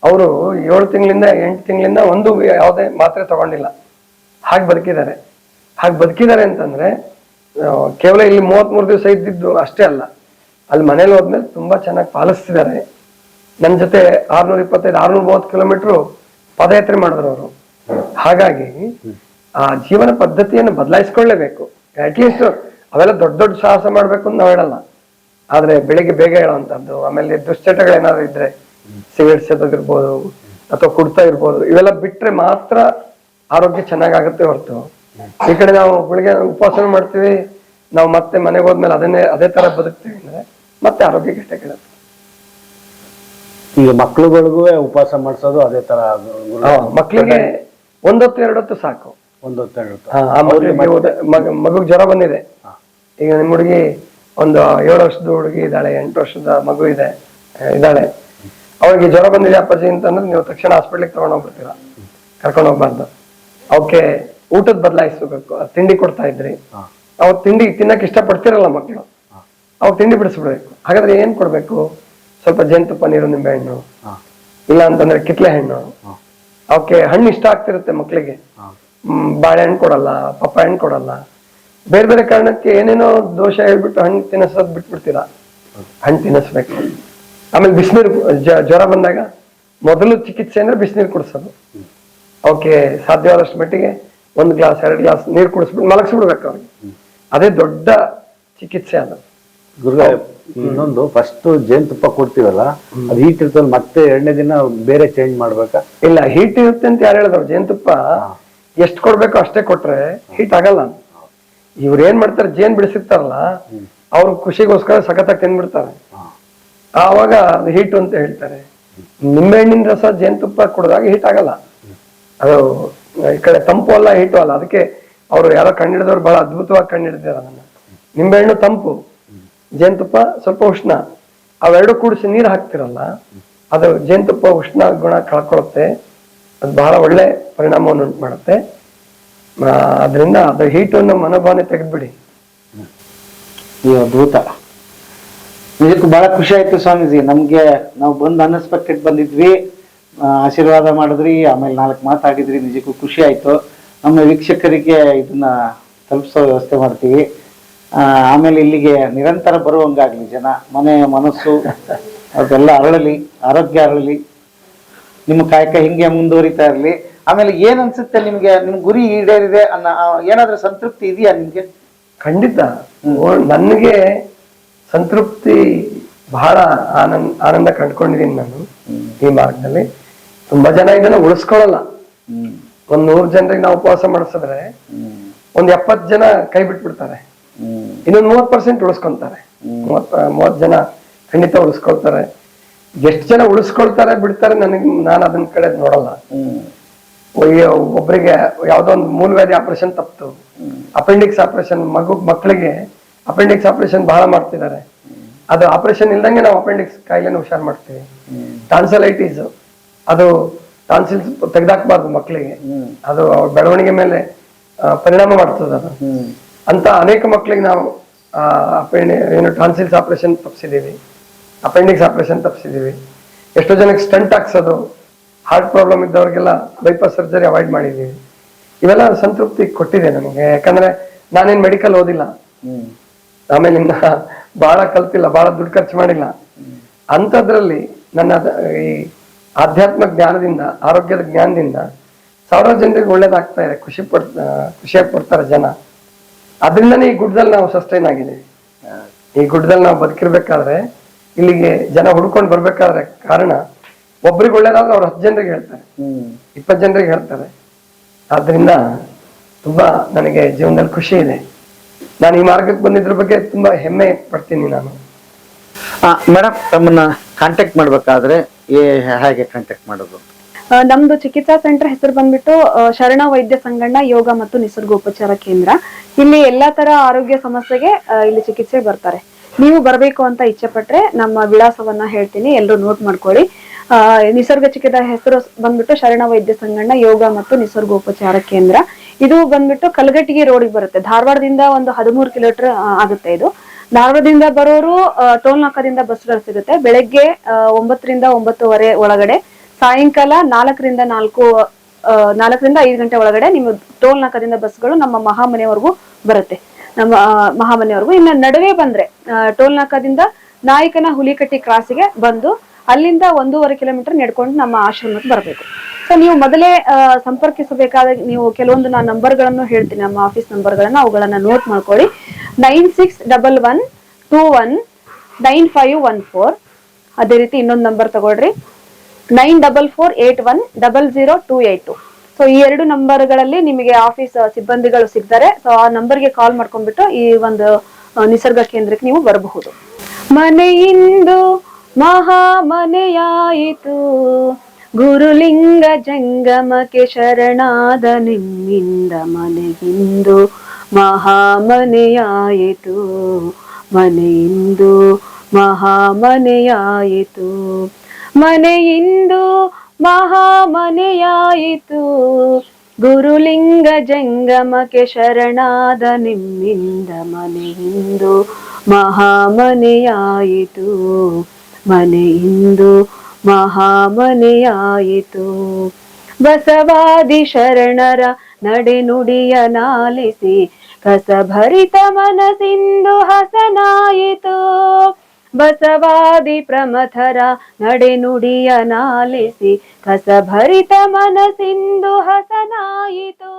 A: ಅವರು 7 ತಿಂಗಳಿಂದ 8 ತಿಂಗಳಿಂದ ಒಂದು ಯಾವುದೇ ಮಾತ್ರೆ ತಗೊಂಡಿಲ್ಲ, ಹಾಗೆ ಬದುಕಿದ್ದಾರೆ ಅಂತಂದ್ರೆ ಕೇವಲ ಇಲ್ಲಿ 33 ದಿವಸ ಇದ್ದಿದ್ದು ಅಷ್ಟೇ ಅಲ್ಲ, ಅಲ್ಲಿ ಮನೇಲಿ ಹೋದ್ಮೇಲೆ ತುಂಬಾ ಚೆನ್ನಾಗಿ ಪಾಲಿಸ್ತಿದ್ದಾರೆ. ನನ್ನ ಜೊತೆ 625-630 ಕಿಲೋಮೀಟರ್ ಪಾದಯಾತ್ರೆ ಮಾಡಿದ್ರು ಅವರು. ಹಾಗಾಗಿ ಆ ಜೀವನ ಪದ್ಧತಿಯನ್ನು ಬದಲಾಯಿಸ್ಕೊಳ್ಳೇಬೇಕು. ಅಟ್ಲೀಸ್ಟ್ ಅವೆಲ್ಲ ದೊಡ್ಡ ದೊಡ್ಡ ಸಾಹಸ ಮಾಡ್ಬೇಕು ಅಂತ ನಾವು ಹೇಳಲ್ಲ, ಆದ್ರೆ ಬೆಳಿಗ್ಗೆ ಬೇಗ ಹೇಳುವಂತದ್ದು, ಆಮೇಲೆ ದುಶ್ಚಟಗಳೇನಾದ್ರು ಇದ್ರೆ ಸಿಗರೇಟ್ ಸೇದೋದಿರ್ಬೋದು ಅಥವಾ ಕುಡ್ತಾ ಇರ್ಬೋದು, ಇವೆಲ್ಲ ಬಿಟ್ರೆ ಮಾತ್ರ ಆರೋಗ್ಯ ಚೆನ್ನಾಗಾಗುತ್ತೆ ಹೊರತು ಈ ಕಡೆ ನಾವು ಬೆಳಿಗ್ಗೆ ಉಪವಾಸ ಮಾಡ್ತೀವಿ, ನಾವು ಮತ್ತೆ ಮನೆಗೆ ಹೋದ್ಮೇಲೆ ಅದೇ ತರ ಬದುಕ್ತೀವಿ ಅಂದ್ರೆ ಮತ್ತೆ ಆರೋಗ್ಯ ಕೆಟ್ಟ ಕೆಡುತ್ತೆ.
J: ಈಗ ಮಕ್ಳುಗಳಿಗೂ ಉಪವಾಸ ಮಾಡಿಸೋದು ಅದೇ ತರ.
A: ಮಕ್ಳಿಗೆ 1 ಹೊತ್ತು 2 ಹೊತ್ತು ಸಾಕು.
J: 1 ಹೊತ್ತು
A: ಮಗುಗ್ ಜ್ವರ ಬಂದಿದೆ, ಈಗ ನಿಮ್ಮ ಹುಡುಗಿ ಒಂದು 7 ವರ್ಷದ ಹುಡುಗಿ ಇದ್ದಾಳೆ, 8 ವರ್ಷದ ಮಗು ಇದ್ದಾಳೆ, ಅವ್ರಿಗೆ ಜ್ವರ ಬಂದಿದೆ ಅಪ್ಪಾಜಿ ಅಂತಂದ್ರೆ ನೀವು ತಕ್ಷಣ ಹಾಸ್ಪಿಟ್ಲಿಗೆ ತಗೊಂಡೋಗ್ಬಿಡ್ತೀರಾ, ಕರ್ಕೊಂಡು ಹೋಗ್ಬಾರ್ದು. ಅವಕ್ಕೆ ಊಟದ ಬದಲಾಯಿಸ್ಬೇಕು. ತಿಂಡಿ ಕೊಡ್ತಾ ಇದ್ರಿ, ಅವ್ರು ತಿಂಡಿ ತಿನ್ನಕ್ ಇಷ್ಟ ಪಡ್ತಿರಲ್ಲ ಮಕ್ಕಳು, ಅವ್ರು ತಿಂಡಿ ಬಿಡಿಸ್ಬಿಡ್ಬೇಕು. ಹಾಗಾದ್ರೆ ಏನ್ ಕೊಡ್ಬೇಕು? ಸ್ವಲ್ಪ ಜೇನುತುಪ್ಪ, ನೀರು, ನಿಂಬೆ ಹಣ್ಣು, ಇಲ್ಲ ಅಂತಂದ್ರೆ ಕಿತ್ಲೆ ಹಣ್ಣು. ಅವಕ್ಕೆ ಹಣ್ಣು ಇಷ್ಟ ಆಗ್ತಿರುತ್ತೆ ಮಕ್ಳಿಗೆ, ಬಾಳೆಹಣ್ಣು ಕೊಡಲ್ಲ, ಪಪ್ಪಾಯ ಹಣ್ಣು ಕೊಡಲ್ಲ, ಬೇರೆ ಬೇರೆ ಕಾರಣಕ್ಕೆ ಏನೇನೋ ದೋಷ ಹೇಳ್ಬಿಟ್ಟು ಹಣ್ಣು ತಿನ್ನಿಸೋದ್ ಬಿಟ್ಬಿಡ್ತೀರಾ. ಹಣ್ಣು ತಿನ್ನಿಸ್ಬೇಕು. ಆಮೇಲೆ ಬಿಸಿನೀರು, ಜ್ವರ ಬಂದಾಗ ಮೊದಲು ಚಿಕಿತ್ಸೆ ಅಂದ್ರೆ ಬಿಸಿನೀರು ಕುಡಿಸೋದು. ಅವಕ್ಕೆ ಸಾಧ್ಯವಾದಷ್ಟು ಮಟ್ಟಿಗೆ 1 ಗ್ಲಾಸ್ 2 ಗ್ಲಾಸ್ ನೀರು ಕುಡಿಸ್ಬಿಟ್ಟು ಮಲಗಿಸ್ಬಿಡ್ಬೇಕು ಅವ್ರಿಗೆ. ಅದೇ ದೊಡ್ಡ ಚಿಕಿತ್ಸೆ ಅದು.
J: ಇನ್ನೊಂದು, ಫಸ್ಟ್ ಜೇನುತುಪ್ಪ ಕೊಡ್ತೀವಲ್ಲ, ಅದು ಹೀಟ್ ಇರ್ತದೆ, ಮತ್ತೆ 2ನೇ ದಿನ ಬೇರೆ ಚೇಂಜ್ ಮಾಡ್ಬೇಕಾ?
A: ಇಲ್ಲ, ಹೀಟ್ ಇರುತ್ತೆ ಅಂತ ಯಾರು ಹೇಳಿದ್ರು? ಜೇನುತುಪ್ಪ ಎಷ್ಟು ಕೊಡ್ಬೇಕು ಅಷ್ಟೇ ಕೊಟ್ರೆ ಹೀಟ್ ಆಗಲ್ಲ. ಇವ್ರು ಏನ್ ಮಾಡ್ತಾರೆ, ಜೇನ್ ಬಿಡಿಸಿರ್ತಾರಲ್ಲ, ಅವ್ರ ಖುಷಿಗೋಸ್ಕರ ಸಖತ್ತಾಗಿ ತಿಂದ್ಬಿಡ್ತಾರೆ, ಆವಾಗ ಅದು ಹೀಟು ಅಂತ ಹೇಳ್ತಾರೆ. ನಿಂಬೆಹಣ್ಣಿನ ರಸ ಜೇನುತುಪ್ಪ ಕುಡಿದಾಗ ಹೀಟ್ ಆಗಲ್ಲ. ಅದು ಈ ಕಡೆ ತಂಪು ಅಲ್ಲ, ಹೀಟು ಅಲ್ಲ. ಅದಕ್ಕೆ ಅವರು ಯಾರೋ ಕಂಡಿಡಿದವ್ರು ಬಹಳ ಅದ್ಭುತವಾಗಿ ಕಂಡಿಡಿದಾರೆ ಅದನ್ನ. ನಿಂಬೆಹಣ್ಣು ತಂಪು, ಜೇನುತುಪ್ಪ ಸ್ವಲ್ಪ ಉಷ್ಣ, ಅವೆರಡು ಕೂಡಿಸಿ ನೀರು ಹಾಕ್ತಿರಲ್ಲ, ಅದು ಜೇನುತುಪ್ಪ ಉಷ್ಣ ಗುಣ ಕಳ್ಕೊಳುತ್ತೆ, ಅದು ಬಹಳ ಒಳ್ಳೆ ಪರಿಣಾಮವನ್ನು ಉಂಟು ಮಾಡುತ್ತೆ. ಅದರಿಂದ ಅದು ಹೀಟನ್ನು ಮನೋಭಾವನೆ ತೆಗೆದ್ಬಿಡಿ.
E: ಈ ಅದ್ಭುತ, ನಿಜಕ್ಕೂ ಬಹಳ ಖುಷಿ ಆಯ್ತು ಸ್ವಾಮೀಜಿ. ನಮ್ಗೆ ನಾವು ಬಂದು ಅನ್ಎಕ್ಸ್ಪೆಕ್ಟೆಡ್ ಬಂದಿದ್ವಿ, ಆಶೀರ್ವಾದ ಮಾಡಿದ್ರಿ, ಆಮೇಲೆ 4 ಮಾತಾಡಿದ್ರಿ, ನಿಜಕ್ಕೂ ಖುಷಿ ಆಯ್ತು. ನಮ್ಮ ವೀಕ್ಷಕರಿಗೆ ಇದನ್ನ ತಲುಪಿಸೋ ವ್ಯವಸ್ಥೆ ಮಾಡ್ತೀವಿ. ಆಮೇಲೆ ಇಲ್ಲಿಗೆ ನಿರಂತರ ಬರುವಂಗಾಗ್ಲಿ, ಜನ ಮನೆ ಮನಸ್ಸು ಅದೆಲ್ಲ ಅರಳಲಿ, ಆರೋಗ್ಯ ಅರಳಲಿ, ನಿಮ್ಮ ಕಾಯಕ ಹಿಂಗೆ ಮುಂದುವರಿತಾ ಇರಲಿ. ಆಮೇಲೆ ಏನ್ ಅನ್ಸುತ್ತೆ ನಿಮ್ಗೆ, ನಿಮ್ ಗುರಿ ಈಡೇರಿದೆ ಅನ್ನೋ ಏನಾದ್ರೂ ಸಂತೃಪ್ತಿ ಇದೆಯಾ ನಿಮ್ಗೆ?
A: ಖಂಡಿತ ನನಗೆ ಸಂತೃಪ್ತಿ, ಬಹಳ ಆನಂದ ಕಂಡ್ಕೊಂಡಿದ್ದೀನಿ ನಾನು ಈ ಮಾರ್ಗದಲ್ಲಿ. ತುಂಬಾ ಜನ ಇದನ್ನ ಉಳಿಸ್ಕೊಳ್ಳಲ್ಲ. 100 ಜನರಿಗೆ ನಾವು ಉಪವಾಸ ಮಾಡಿಸಿದ್ರೆ 70 ಜನ ಕೈ ಬಿಟ್ಬಿಡ್ತಾರೆ, ಇನ್ನೊಂದು 30% ಉಳಿಸ್ಕೊಂತಾರೆ. 30 ಜನ ಖಂಡಿತ ಉಳಿಸ್ಕೊಳ್ತಾರೆ. ಎಷ್ಟು ಜನ ಉಳಿಸ್ಕೊಳ್ತಾರೆ ಬಿಡ್ತಾರೆ ನಾನು ಅದನ್ನ ಕಡೆ ನೋಡಲ್ಲ. ಒಬ್ಬರಿಗೆ ಯಾವ್ದೋ ಒಂದು ಮೂಲವ್ಯಾಧಿ ಆಪರೇಷನ್ ತಪ್ಪಿತು, ಅಪೆಂಡಿಕ್ಸ್ ಆಪರೇಷನ್, ಮಕ್ಕಳಿಗೆ ಅಪೆಂಡಿಕ್ಸ್ ಆಪರೇಷನ್ ಬಹಳ ಮಾಡ್ತಿದ್ದಾರೆ. ಅದು ಆಪರೇಷನ್ ಇಲ್ದಂಗೆ ನಾವು ಅಪೆಂಡಿಕ್ಸ್ ಕಾಯಿಲೆನ ಹುಷಾರ್ ಮಾಡ್ತೀವಿ. ಟಾನ್ಸಲೈಟಿಸ್, ಅದು ಟಾನ್ಸಿಲ್ಸ್ ತೆಗ್ದಾಕ್ಬಾರ್ದು ಮಕ್ಕಳಿಗೆ, ಅದು ಅವ್ರ ಬೆಳವಣಿಗೆ ಮೇಲೆ ಪರಿಣಾಮ ಮಾಡ್ತದೆ ಅದು. ಅಂತ ಅನೇಕ ಮಕ್ಕಳಿಗೆ ನಾವು ಟಾನ್ಸಿಲ್ಸ್ ಆಪರೇಷನ್ ತಪ್ಪಿಸಿದೀವಿ, ಅಪೆಂಡಿಕ್ಸ್ ಆಪರೇಷನ್ ತಪ್ಪಿಸಿದೀವಿ. ಎಷ್ಟೋ ಜನಕ್ಕೆ ಸ್ಟಂಟ್ ಹಾಕ್ಸೋದು, ಹಾರ್ಟ್ ಪ್ರಾಬ್ಲಮ್ ಇದ್ದವ್ರಿಗೆಲ್ಲ ಬೈಪಾಸ್ ಸರ್ಜರಿ ಅವಾಯ್ಡ್ ಮಾಡಿದೀವಿ. ಇವೆಲ್ಲ ಸಂತೃಪ್ತಿ ಕೊಟ್ಟಿದೆ ನನಗೆ. ಯಾಕಂದ್ರೆ ನಾನೇನ್ ಮೆಡಿಕಲ್ ಓದಿಲ್ಲ, ಆಮೇಲೆ ಬಹಳ ಕಲ್ತಿಲ್ಲ, ಬಹಳ ದುಡ್ಡು ಖರ್ಚು ಮಾಡಿಲ್ಲ. ಅಂಥದ್ರಲ್ಲಿ ನನ್ನ ಈ ಆಧ್ಯಾತ್ಮ ಜ್ಞಾನದಿಂದ, ಆರೋಗ್ಯದ ಜ್ಞಾನದಿಂದ 1000 ಜನರಿಗೆ ಒಳ್ಳೇದಾಗ್ತಾ ಇದೆ, ಖುಷಿಯಾಗಿ ಪಡ್ತಾರೆ ಜನ. ಅದರಿಂದನೇ ಈ ಗುಡ್ಡದಲ್ಲಿ ನಾವು ಸಸ್ಟೈನ್ ಆಗಿದ್ದೀವಿ. ಈ ಗುಡ್ಡದಲ್ಲಿ ನಾವು ಬದುಕಿರ್ಬೇಕಾದ್ರೆ, ಇಲ್ಲಿಗೆ ಜನ ಹುಡ್ಕೊಂಡು ಬರ್ಬೇಕಾದ್ರೆ ಕಾರಣ, ಒಬ್ರಿಗೆ ಒಳ್ಳೇದಾದ್ರೆ ಅವ್ರು 10 ಜನರಿಗೆ ಹೇಳ್ತಾರೆ, 20 ಜನರಿಗೆ ಹೇಳ್ತಾರೆ. ಆದ್ರಿಂದ ತುಂಬಾ ನನಗೆ ಜೀವನದಲ್ಲಿ ಖುಷಿ ಇದೆ. ನಾನು ಈ ಮಾರ್ಗಕ್ಕೆ ಬಂದಿದ್ರ ಬಗ್ಗೆ ತುಂಬಾ ಹೆಮ್ಮೆ ಪಡ್ತೀನಿ ನಾನು.
E: ಮೇಡಮ್, ತಮ್ಮನ್ನ ಕಾಂಟ್ಯಾಕ್ಟ್ ಮಾಡ್ಬೇಕಾದ್ರೆ ಹೇಗೆ ಕಾಂಟ್ಯಾಕ್ಟ್ ಮಾಡೋದು?
F: ನಮ್ದು ಚಿಕಿತ್ಸಾ ಸೆಂಟರ್ ಹೆಸರು ಬಂದ್ಬಿಟ್ಟು ಶರಣ ವೈದ್ಯ ಸಂಗಣ್ಣ ಯೋಗ ಮತ್ತು ನಿಸರ್ಗೋಪಚಾರ ಕೇಂದ್ರ. ಇಲ್ಲಿ ಎಲ್ಲಾ ತರ ಆರೋಗ್ಯ ಸಮಸ್ಯೆಗೆ ಇಲ್ಲಿ ಚಿಕಿತ್ಸೆ ಬರ್ತಾರೆ. ನೀವು ಬರ್ಬೇಕು ಅಂತ ಇಚ್ಛೆ ಪಟ್ರೆ ನಮ್ಮ ವಿಳಾಸವನ್ನ ಹೇಳ್ತೀನಿ, ಎಲ್ಲರೂ ನೋಟ್ ಮಾಡ್ಕೊಳ್ಳಿ. ನಿಸರ್ಗ ಚಿಕಿತ್ಸಾ ಹೆಸರು ಬಂದ್ಬಿಟ್ಟು ಶರಣ ವೈದ್ಯ ಸಂಗಣ್ಣ ಯೋಗ ಮತ್ತು ನಿಸರ್ಗೋಪಚಾರ ಕೇಂದ್ರ. ಇದು ಬಂದ್ಬಿಟ್ಟು ಕಲಘಟಗಿ ರೋಡಿಗೆ ಬರುತ್ತೆ. ಧಾರವಾಡದಿಂದ ಒಂದು 13 ಕಿಲೋಮೀಟರ್ ಆಗುತ್ತೆ ಇದು. ಧಾರವಾಡದಿಂದ ಬರೋರು ಟೋಲ್ ನಾಕಾದಿಂದ ಬಸ್ಗಳು ಸಿಗುತ್ತೆ. ಬೆಳಗ್ಗೆ 9 ರಿಂದ 9:30 ಒಳಗಡೆ, ಸಾಯಂಕಾಲ 4 ರಿಂದ 5 ಗಂಟೆ ಒಳಗಡೆ ನಿಮ್ಮ ಟೋಲ್ ನಾಕಾದಿಂದ ಬಸ್ಗಳು ನಮ್ಮ ಮಹಾಮನೆವರೆಗೂ ಬರುತ್ತೆ. ನಮ್ಮ ಮಹಾಮನೆವರೆಗೂ ಇನ್ನು ನಡುವೆ ಬಂದ್ರೆ ಟೋಲ್ ನಾಕಾದಿಂದ ನಾಯಕನ ಹುಲಿಕಟ್ಟಿ ಕ್ರಾಸಿಗೆ ಬಂದು ಅಲ್ಲಿಂದ 1.5 ಕಿಲೋಮೀಟರ್ ನಡ್ಕೊಂಡು ನಮ್ಮ ಆಶ್ರಮಕ್ಕೆ ಬರಬೇಕು. ಸೊ ನೀವು ಮೊದಲೇ ಸಂಪರ್ಕಿಸಬೇಕಾದ ನೀವು ಕೆಲವೊಂದು ನಾನು ನಂಬರ್ಗಳನ್ನು ಹೇಳ್ತೀನಿ, ನಮ್ಮ ಆಫೀಸ್ ನಂಬರ್ಗಳನ್ನ, ಅವುಗಳನ್ನ ನೋಟ್ ಮಾಡ್ಕೊಳ್ಳಿ. 9611219514. ಅದೇ ರೀತಿ ಇನ್ನೊಂದು ನಂಬರ್ ತಗೊಳ್ರಿ, 9448100282. ಸೊ ಈ 2 ನಂಬರ್ಗಳಲ್ಲಿ ನಿಮಗೆ ಆಫೀಸ್ ಸಿಬ್ಬಂದಿಗಳು ಸಿಗ್ತಾರೆ. ಸೊ ಆ ನಂಬರ್ಗೆ ಕಾಲ್ ಮಾಡ್ಕೊಂಡ್ಬಿಟ್ಟು ಈ ಒಂದು ನಿಸರ್ಗ ಕೇಂದ್ರಕ್ಕೆ ನೀವು ಬರಬಹುದು. ಮನೆಯಿಂದು ಮಹಾಮನೆಯಾಯಿತು, ಗುರುಲಿಂಗ ಜಂಗಮಕ್ಕೆ ಶರಣಾದ ನಿಮ್ಮಿಂದ ಮನೆಯಿಂದು ಮಹಾಮನೆಯಾಯಿತು, ಮನೆಯಿಂದು ಮಹಾಮನೆಯಾಯಿತು, ಮನೆಯಿಂದು ಮಹಾಮನೆಯಾಯಿತು, ಗುರುಲಿಂಗ ಜಂಗಮಕ್ಕೆ ಶರಣಾದ ನಿಮ್ಮಿಂದ ಮನೆಯಿಂದು ಮಹಾಮನೆಯಾಯಿತು, ಮನೆಯಿಂದು ಮಹಾಮನೆಯಾಯಿತು. ಬಸವಾದಿ ಶರಣರ ನಡೆನುಡಿಯ ನಾಲಿಸಿ ಕಸಭರಿತ ಮನಸ್ಸಿಂದು ಹಸನಾಯಿತು, ಬಸವಾದಿ ಪ್ರಮಥರ ನಡೆನುಡಿಯ ನಾಲಿಸಿ ಕಸಭರಿತ ಮನಸ್ಸಿಂದು ಹಸನಾಯಿತು.